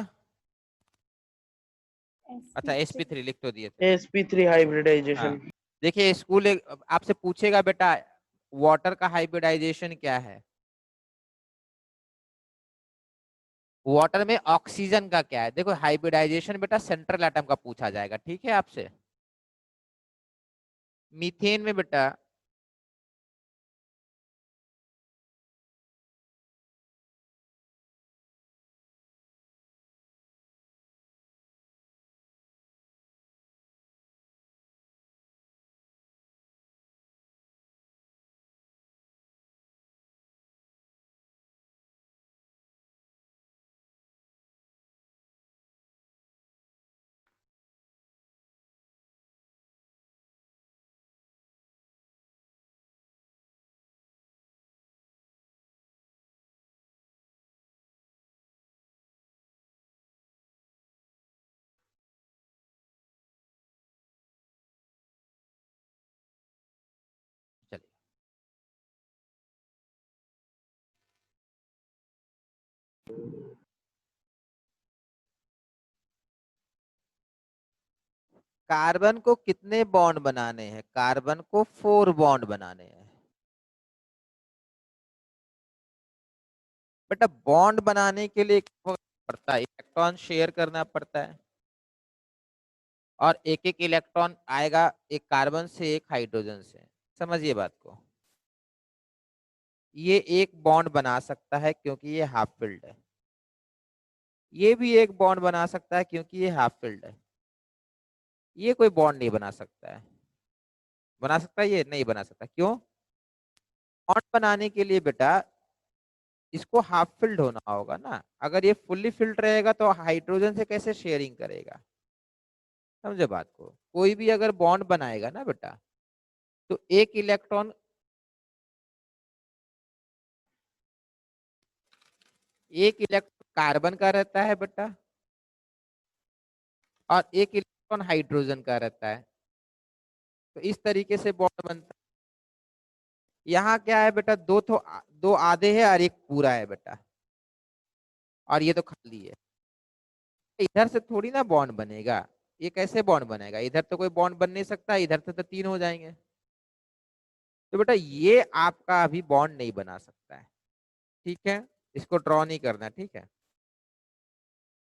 Speaker 2: अच्छा
Speaker 3: sp3
Speaker 2: sp3 लिख तो दिए थे।
Speaker 4: sp3 hybridisation.
Speaker 2: हाँ देखिए स्कूल आपसे पूछेगा बेटा वाटर का हाइब्रिडाइजेशन क्या है, वाटर में ऑक्सीजन का क्या है। देखो हाइब्रिडाइजेशन बेटा सेंट्रल एटम का पूछा जाएगा, ठीक है आपसे। मीथेन में बेटा चलिए कार्बन को कितने बॉन्ड बनाने हैं, कार्बन को 4 बॉन्ड बनाने हैं। बेटा बॉन्ड बनाने के लिए क्या पड़ता है, इलेक्ट्रॉन शेयर करना पड़ता है और एक एक इलेक्ट्रॉन आएगा एक कार्बन से एक हाइड्रोजन से। समझिए बात को, ये एक बॉन्ड बना सकता है क्योंकि ये हाफ फिल्ड है, ये भी एक बॉन्ड बना सकता है क्योंकि ये हाफ फिल्ड है। ये कोई बॉन्ड नहीं बना सकता है, बना सकता है ये नहीं बना सकता। क्यों? बॉन्ड बनाने के लिए बेटा इसको हाफ फिल्ड होना होगा ना, अगर ये फुल्ली फिल्ड रहेगा तो हाइड्रोजन से कैसे शेयरिंग करेगा। समझे बात को, कोई भी अगर बॉन्ड बनाएगा ना बेटा तो एक इलेक्ट्रॉन, एक इलेक्ट्रॉन कार्बन का रहता है बेटा और एक इलेक्ट्रॉन हाइड्रोजन का रहता है, तो इस तरीके से बॉन्ड बनता है। यहाँ क्या है बेटा, दो आधे है और एक पूरा है बेटा, और ये तो खाली है। इधर से थोड़ी ना बॉन्ड बनेगा, ये कैसे बॉन्ड बनेगा, इधर तो कोई बॉन्ड बन नहीं सकता, इधर से तो 3 हो जाएंगे। तो बेटा ये आपका अभी बॉन्ड नहीं बना सकता है, ठीक है, इसको ड्रॉ नहीं करना, ठीक है।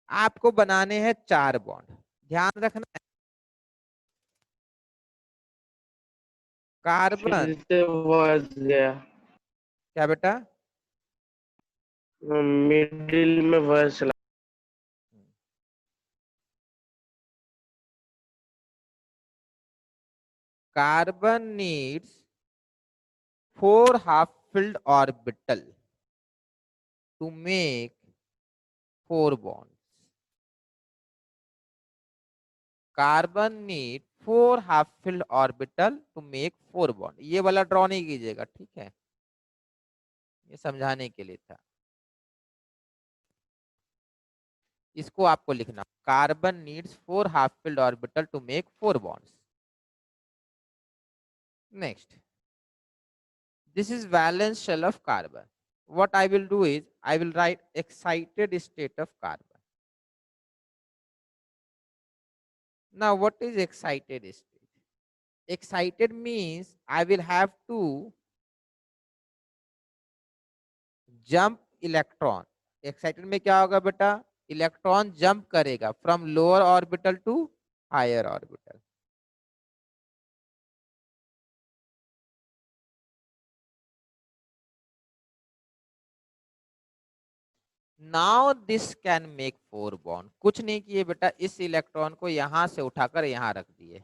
Speaker 2: आपको बनाने हैं 4 बॉन्ड, ध्यान रखना है। कार्बन,
Speaker 4: फिर से वॉइस गया,
Speaker 2: क्या बेटा?
Speaker 4: मिडिल में वॉइस चला।
Speaker 2: Carbon needs 4 half filled orbital to make 4 bonds. Carbon need 4 half filled orbital to make 4 bond। ये वाला ड्रॉ नहीं कीजिएगा, ठीक है, ये समझाने के लिए था। इसको आपको लिखना, carbon needs 4 half filled orbital to make 4 bonds। Next, this is valence shell of carbon। what I will do is I will write excited state of carbon। now what is excited state? Excited means I will have to jump electron। excited में क्या होगा बेटा, इलेक्ट्रॉन जंप करेगा from lower orbital to higher orbital. Now this can make 4 bond. कुछ नहीं किए बेटा, इस इलेक्ट्रॉन को यहां से उठाकर यहां रख दिए,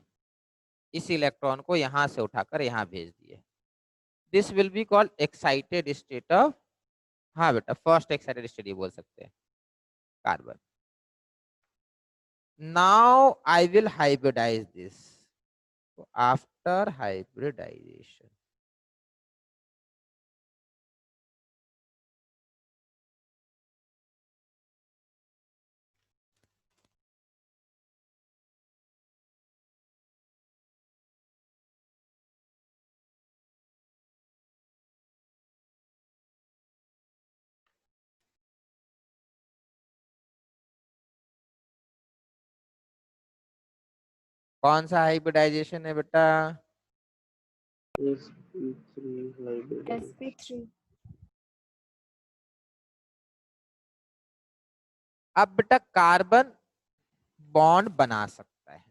Speaker 2: इस इलेक्ट्रॉन को यहां से उठाकर यहां भेज दिए। This will be called excited state of, हाँ बेटा फर्स्ट एक्साइटेड स्टेट ये बोल सकते हैं, carbon. Now I will hybridise this. After hybridisation कौन सा हाइब्रिडाइजेशन है बेटा?
Speaker 1: sp3 hybrid
Speaker 3: sp3
Speaker 2: अब बेटा कार्बन बॉन्ड बना सकता है।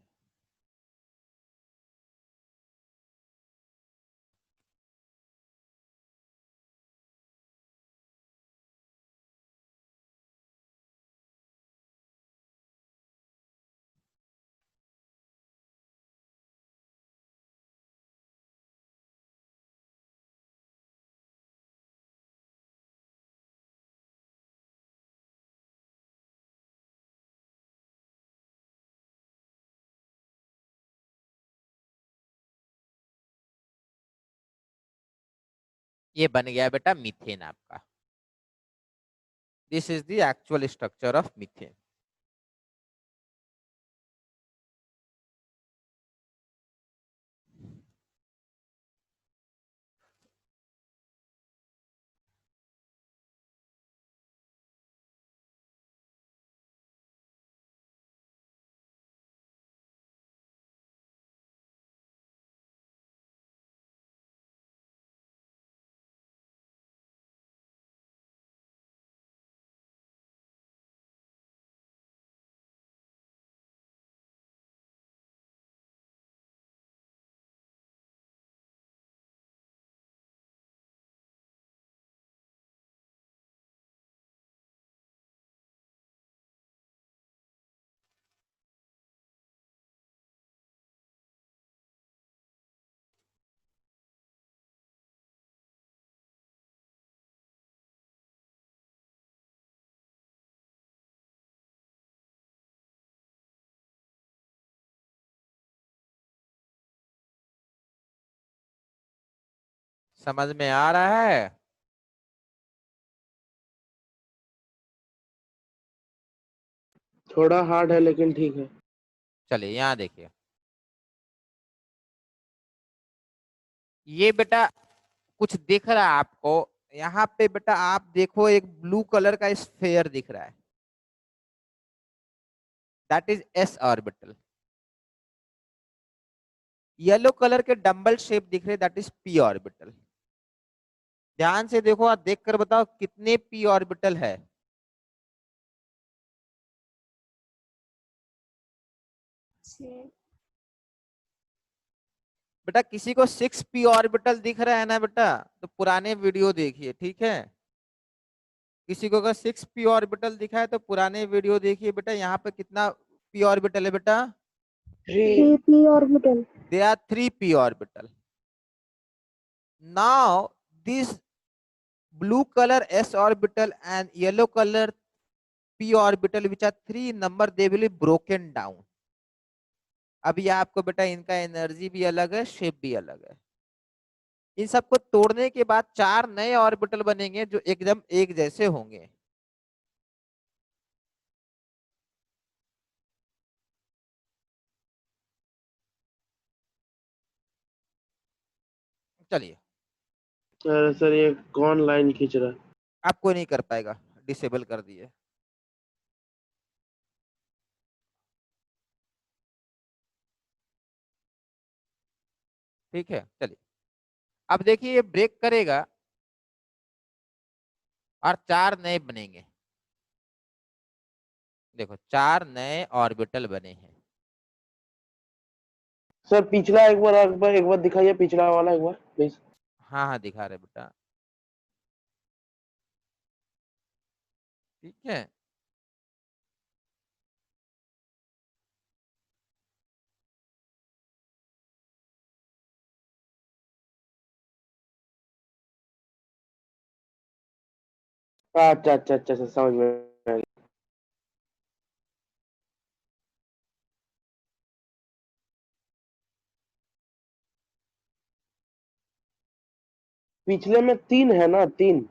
Speaker 2: ये बन गया बेटा मीथेन आपका। This is the actual structure of methane. समझ में आ रहा है?
Speaker 1: थोड़ा हार्ड है लेकिन ठीक है।
Speaker 2: चलिए यहाँ देखिए, ये बेटा कुछ दिख रहा है आपको? यहाँ पे बेटा आप देखो, एक ब्लू कलर का स्फेयर दिख रहा है, that is S orbital. Yellow colour के डंबल शेप दिख रहे, दैट इज पी ऑर्बिटल। ध्यान से देखो और देख कर बताओ कितने पी ऑर्बिटल है।
Speaker 3: 6
Speaker 2: बेटा किसी को 6p ऑर्बिटल दिख रहा है ना बेटा, तो पुराने वीडियो देखिए, ठीक है। किसी को अगर 6p ऑर्बिटल दिखा है तो पुराने वीडियो देखिए। बेटा यहाँ पे कितना p ऑर्बिटल है बेटा?
Speaker 1: 3p orbital.
Speaker 2: There are 3p orbital. Now this blue color s orbital and yellow color p orbital, which are 3 number, they will be broken down. अभी आपको बेटा इनका एनर्जी भी अलग है, शेप भी अलग है। इन सबको तोड़ने के बाद 4 नए ऑर्बिटल बनेंगे जो एकदम एक जैसे होंगे। चलिए,
Speaker 1: सर ये कौन लाइन खींच रहा है?
Speaker 2: आपको नहीं कर पाएगा, डिसेबल कर दिए। ठीक है, चलिए अब देखिए ये ब्रेक करेगा और 4 नए बनेंगे। देखो 4 नए ऑर्बिटल बने हैं।
Speaker 1: सर पिछला एक बार दिखाइए, पिछला वाला एक बार प्लीज।
Speaker 2: हाँ हाँ दिखा रहे बेटा, ठीक है।
Speaker 1: अच्छा अच्छा अच्छा अच्छा, समझ में आ गया। पिछले में 3 है ना, 3।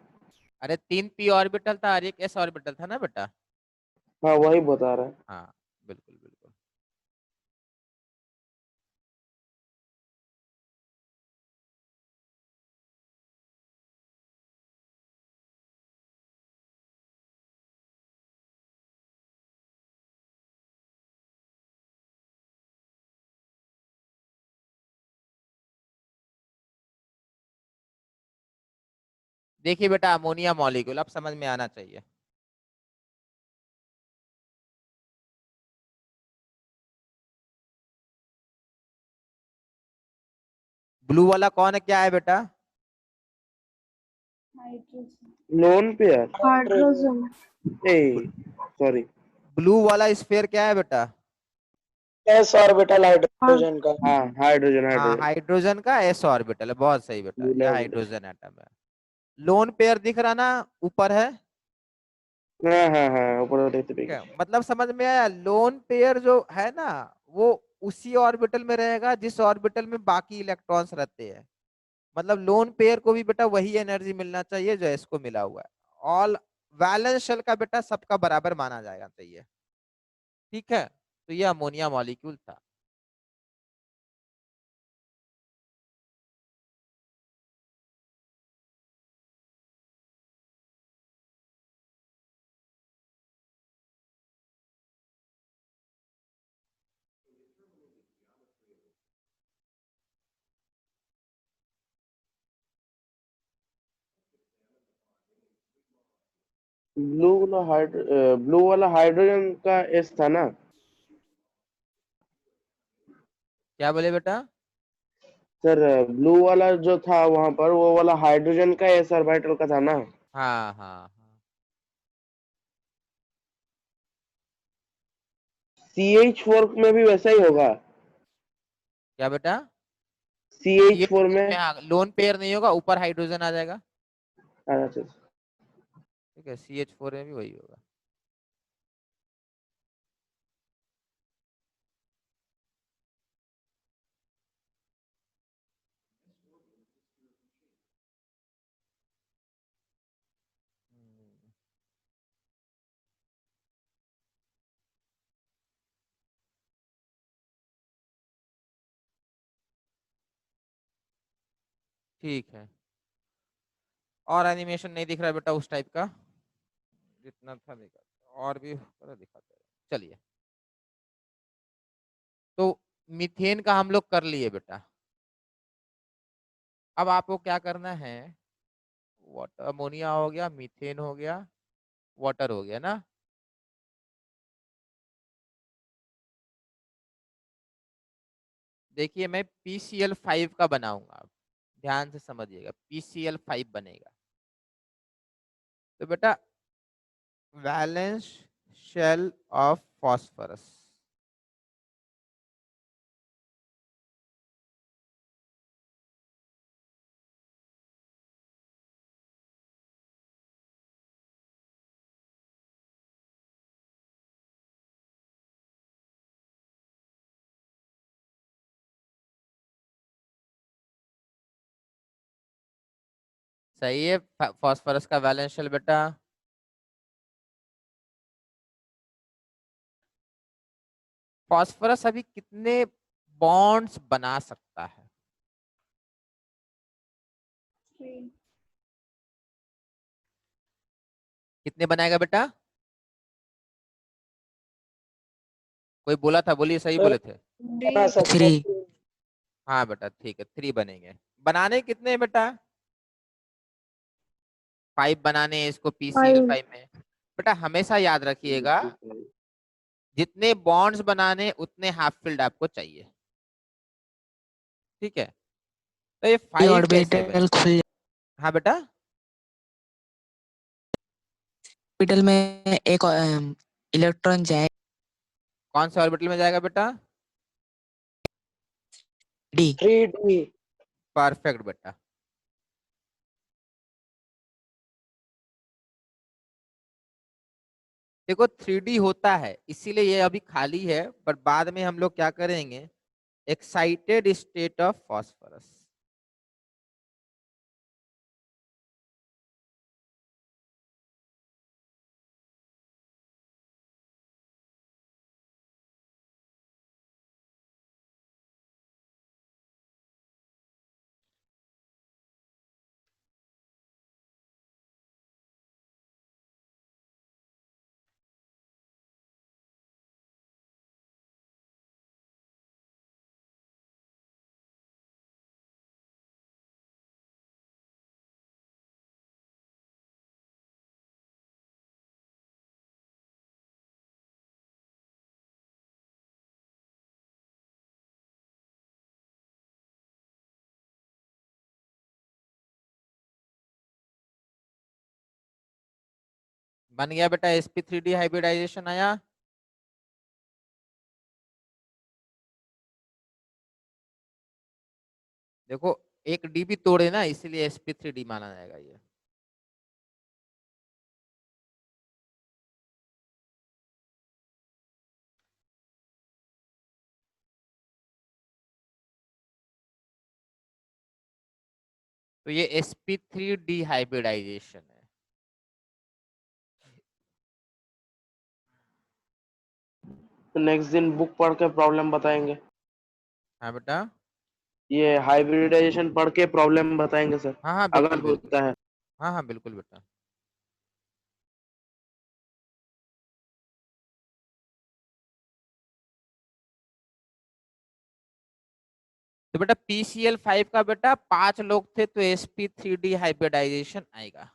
Speaker 2: अरे 3 p ऑर्बिटल था और एक s ऑर्बिटल था ना बेटा।
Speaker 1: हाँ वही बता रहा है।
Speaker 2: हाँ बिल्कुल बिल्कुल। देखिए बेटा अमोनिया मॉलिक्यूल अब समझ में आना चाहिए। ब्लू वाला कौन है, क्या है बेटा?
Speaker 3: Hydrogen.
Speaker 4: Lone pair
Speaker 3: hydrogen.
Speaker 4: Uh sorry
Speaker 2: blue वाला स्फीयर क्या है बेटा?
Speaker 5: एस ऑर्बिटल हाइड्रोजन का।
Speaker 4: हाँ हाइड्रोजन
Speaker 2: हाँ
Speaker 4: हाइड्रोजन
Speaker 2: हाइड्रोजन का एस ऑर्बिटल है, बहुत सही बेटा,
Speaker 4: बोला
Speaker 2: यह
Speaker 4: बोला
Speaker 2: हाइड्रोजन एटम है। लोन पेयर दिख रहा ना, ऊपर है।
Speaker 4: हाँ हाँ हाँ ऊपर देखते
Speaker 2: ठीक है,
Speaker 4: पेज
Speaker 2: मतलब समझ में आया। लोन पेयर जो है ना, वो उसी ऑर्बिटल में रहेगा जिस ऑर्बिटल में बाकी इलेक्ट्रॉन्स रहते हैं। मतलब लोन पेयर को भी बेटा वही एनर्जी मिलना चाहिए जो इसको मिला हुआ है। ऑल वैलेंस शेल का बेटा सबका बराबर माना जाएगा चाहिए। ठीक है, तो ये अमोनिया मॉलिक्यूल था।
Speaker 4: ब्लू वाला हाइड्रोजन का एस था ना
Speaker 2: क्या बोले बेटा?
Speaker 4: सर? ब्लू वाला जो था वहां पर वो वाला हाइड्रोजन का एस ऑर्बिटल का था ना?
Speaker 2: हाँ हाँ हाँ।
Speaker 4: CH4 में भी वैसा ही होगा।
Speaker 2: क्या बेटा?
Speaker 4: CH4
Speaker 2: CH4 में
Speaker 4: में
Speaker 2: हाँ, लोन पेयर नहीं होगा, ऊपर हाइड्रोजन आ जाएगा।
Speaker 4: अच्छा
Speaker 2: ठीक है, CH4 में भी वही होगा। हम्म, ठीक है। और एनिमेशन नहीं दिख रहा है बेटा उस टाइप का, जितना था दिखा, और भी दिखाते हैं। चलिए, तो मीथेन का हम लोग कर लिए बेटा। अब आपको क्या करना है, वाटर अमोनिया हो गया, मीथेन हो गया, वाटर हो गया ना। देखिए मैं PCl5 का बनाऊंगा, ध्यान से समझिएगा, PCl5 बनेगा। तो बेटा वैलेंस शेल ऑफ फॉस्फोरस, सही है। फॉस्फोरस का वैलेंस शेल बेटा, फॉस्फोरस अभी कितने बॉन्ड्स बना सकता है?
Speaker 3: 3।
Speaker 2: कितने बनाएगा बेटा? कोई बोला था, बोलिए, सही
Speaker 5: सर
Speaker 2: बोले थे।
Speaker 5: बना सकते
Speaker 6: थ्री।
Speaker 5: हैं।
Speaker 2: हाँ बेटा ठीक है, 3 बनेंगे। बनाने कितने हैं बेटा? 5 बनाने हैं इसको
Speaker 3: फाइव।
Speaker 2: PCl5 में। बेटा हमेशा याद रखिएगा, जितने बॉन्ड्स बनाने उतने हाफ फील्ड आपको चाहिए। ठीक है, तो ये 5 कैसे
Speaker 6: ऑर्बिटल
Speaker 2: बनेगा?
Speaker 6: खुल
Speaker 2: हाँ बेटा,
Speaker 6: ऑर्बिटल में एक इलेक्ट्रॉन जाए
Speaker 2: कौन से ऑर्बिटल में जाएगा बेटा?
Speaker 6: डी।
Speaker 5: 3D।
Speaker 2: परफेक्ट बेटा। देखो 3D होता है इसीलिए ये अभी खाली है, पर बाद में हम लोग क्या करेंगे, एक्साइटेड स्टेट ऑफ फॉस्फोरस। बन गया बेटा, sp3d हाइब्रिडाइजेशन आया। देखो एक डी भी तोड़े ना, इसीलिए sp3d माना जाएगा ये। तो ये sp3d हाइब्रिडाइजेशन है।
Speaker 4: तो नेक्स्ट दिन बुक पढ़ के प्रॉब्लम बताएंगे।
Speaker 2: हाँ बेटा,
Speaker 4: ये हाइब्रिडाइजेशन पढ़ के प्रॉब्लम बताएंगे सर,
Speaker 2: हाँ हाँ
Speaker 4: अगर
Speaker 2: बिल्कुल बिल्कुल,
Speaker 4: होता है।
Speaker 2: हाँ हाँ बिल्कुल बेटा। तो बेटा PCl5 का बेटा 5 लोग थे तो sp3d हाइब्रिडाइजेशन आएगा।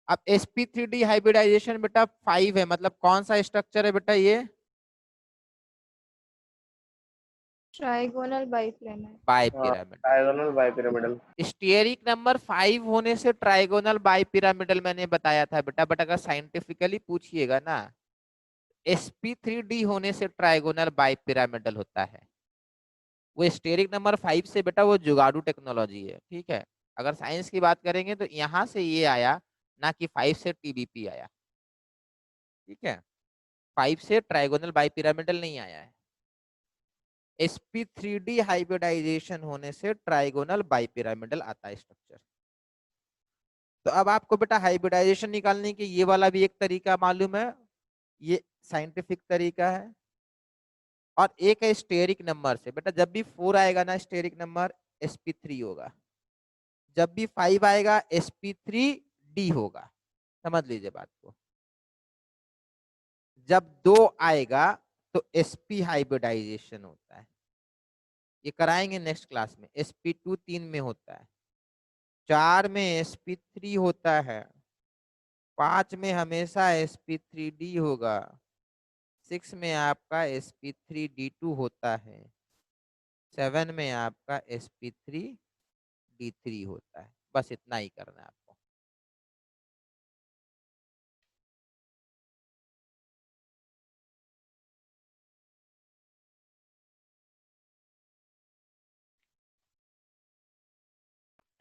Speaker 2: अब sp3d हाइब्रिडाइजेशन बेटा 5 है, मतलब कौन सा स्ट्रक्चर है बेटा ये?
Speaker 3: Trigonal biplanar.
Speaker 2: Bipyramidal.
Speaker 4: Diagonal bipyramidal.
Speaker 2: Steric number 5 होने से ट्राइगोनल बाइपिरामिडल मैंने बताया था बेटा, बट अगर साइंटिफिकली पूछिएगा ना, sp3d होने से ट्राइगोनल बाइपिरामिडल होता है। वो स्टेरिक नंबर 5 से बेटा वो जुगाड़ू टेक्नोलॉजी है, ठीक है। अगर साइंस की बात करेंगे तो यहाँ से ये आया, ना कि 5 से TBP आया, ठीक है। 5 से ट्राइगोनल बाइपिरामिडल नहीं आया है। sp3d हाइब्रिडाइजेशन होने से ट्राइगोनल बाइपिरामिडल आता है स्ट्रक्चर। तो अब आपको बेटा हाइब्रिडाइजेशन निकालने की ये वाला भी एक तरीका मालूम है, ये साइंटिफिक तरीका है। और एक है स्टेरिक नंबर से, बेटा जब भी 4 आएगा ना स्टेरिक नंबर, sp3 होगा। जब भी 5 आएगा sp3d होगा। समझ लीजिए बात को। जब 2 आएगा तो sp हाइब्रिडाइजेशन होता है, ये कराएंगे नेक्स्ट क्लास में। sp2 3 में होता है, 4 में sp3 होता है, 5 में हमेशा sp3d होगा, 6 में आपका sp3d2 होता है, 7 में आपका sp3d3 होता है। बस इतना ही करना है आपको।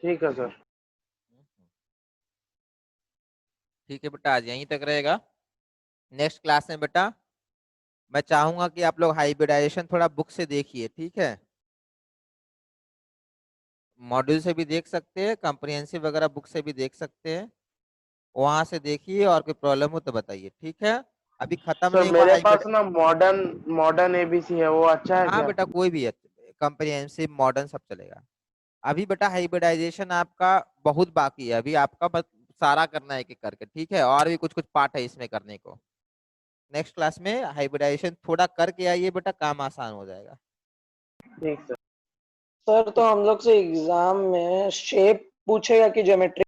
Speaker 4: ठीक है सर।
Speaker 2: ठीक है बेटा, आज यहीं तक रहेगा। नेक्स्ट क्लास में बेटा मैं चाहूंगा कि आप लोग हाइब्रिडाइजेशन थोड़ा बुक से देखिए, ठीक है। मॉड्यूल से भी देख सकते हैं, कॉम्प्रिहेंसिव वगैरह बुक से भी देख सकते हैं, वहां से देखिए और कोई प्रॉब्लम हो तो बताइए, ठीक है। अभी खत्म
Speaker 4: सर
Speaker 2: नहीं हुआ
Speaker 4: मेरे
Speaker 2: हाइब्रिड।
Speaker 4: पास ना मॉडर्न एबीसी है, वो अच्छा है
Speaker 2: हाँ
Speaker 4: क्या?
Speaker 2: बेटा कोई भी है, कॉम्प्रिहेंसिव मॉडर्न सब चलेगा। अभी बेटा हाइब्रिडाइजेशन आपका बहुत बाकी है, अभी आपका बस सारा करना है एक एक करके, ठीक है। और भी कुछ कुछ पार्ट है इसमें करने को। नेक्स्ट क्लास में हाइब्रिडाइजेशन थोड़ा करके आइए बेटा, काम आसान हो जाएगा।
Speaker 4: ठीक सर।
Speaker 5: सर तो हम लोग से एग्जाम में शेप पूछेगा कि ज्योमेट्री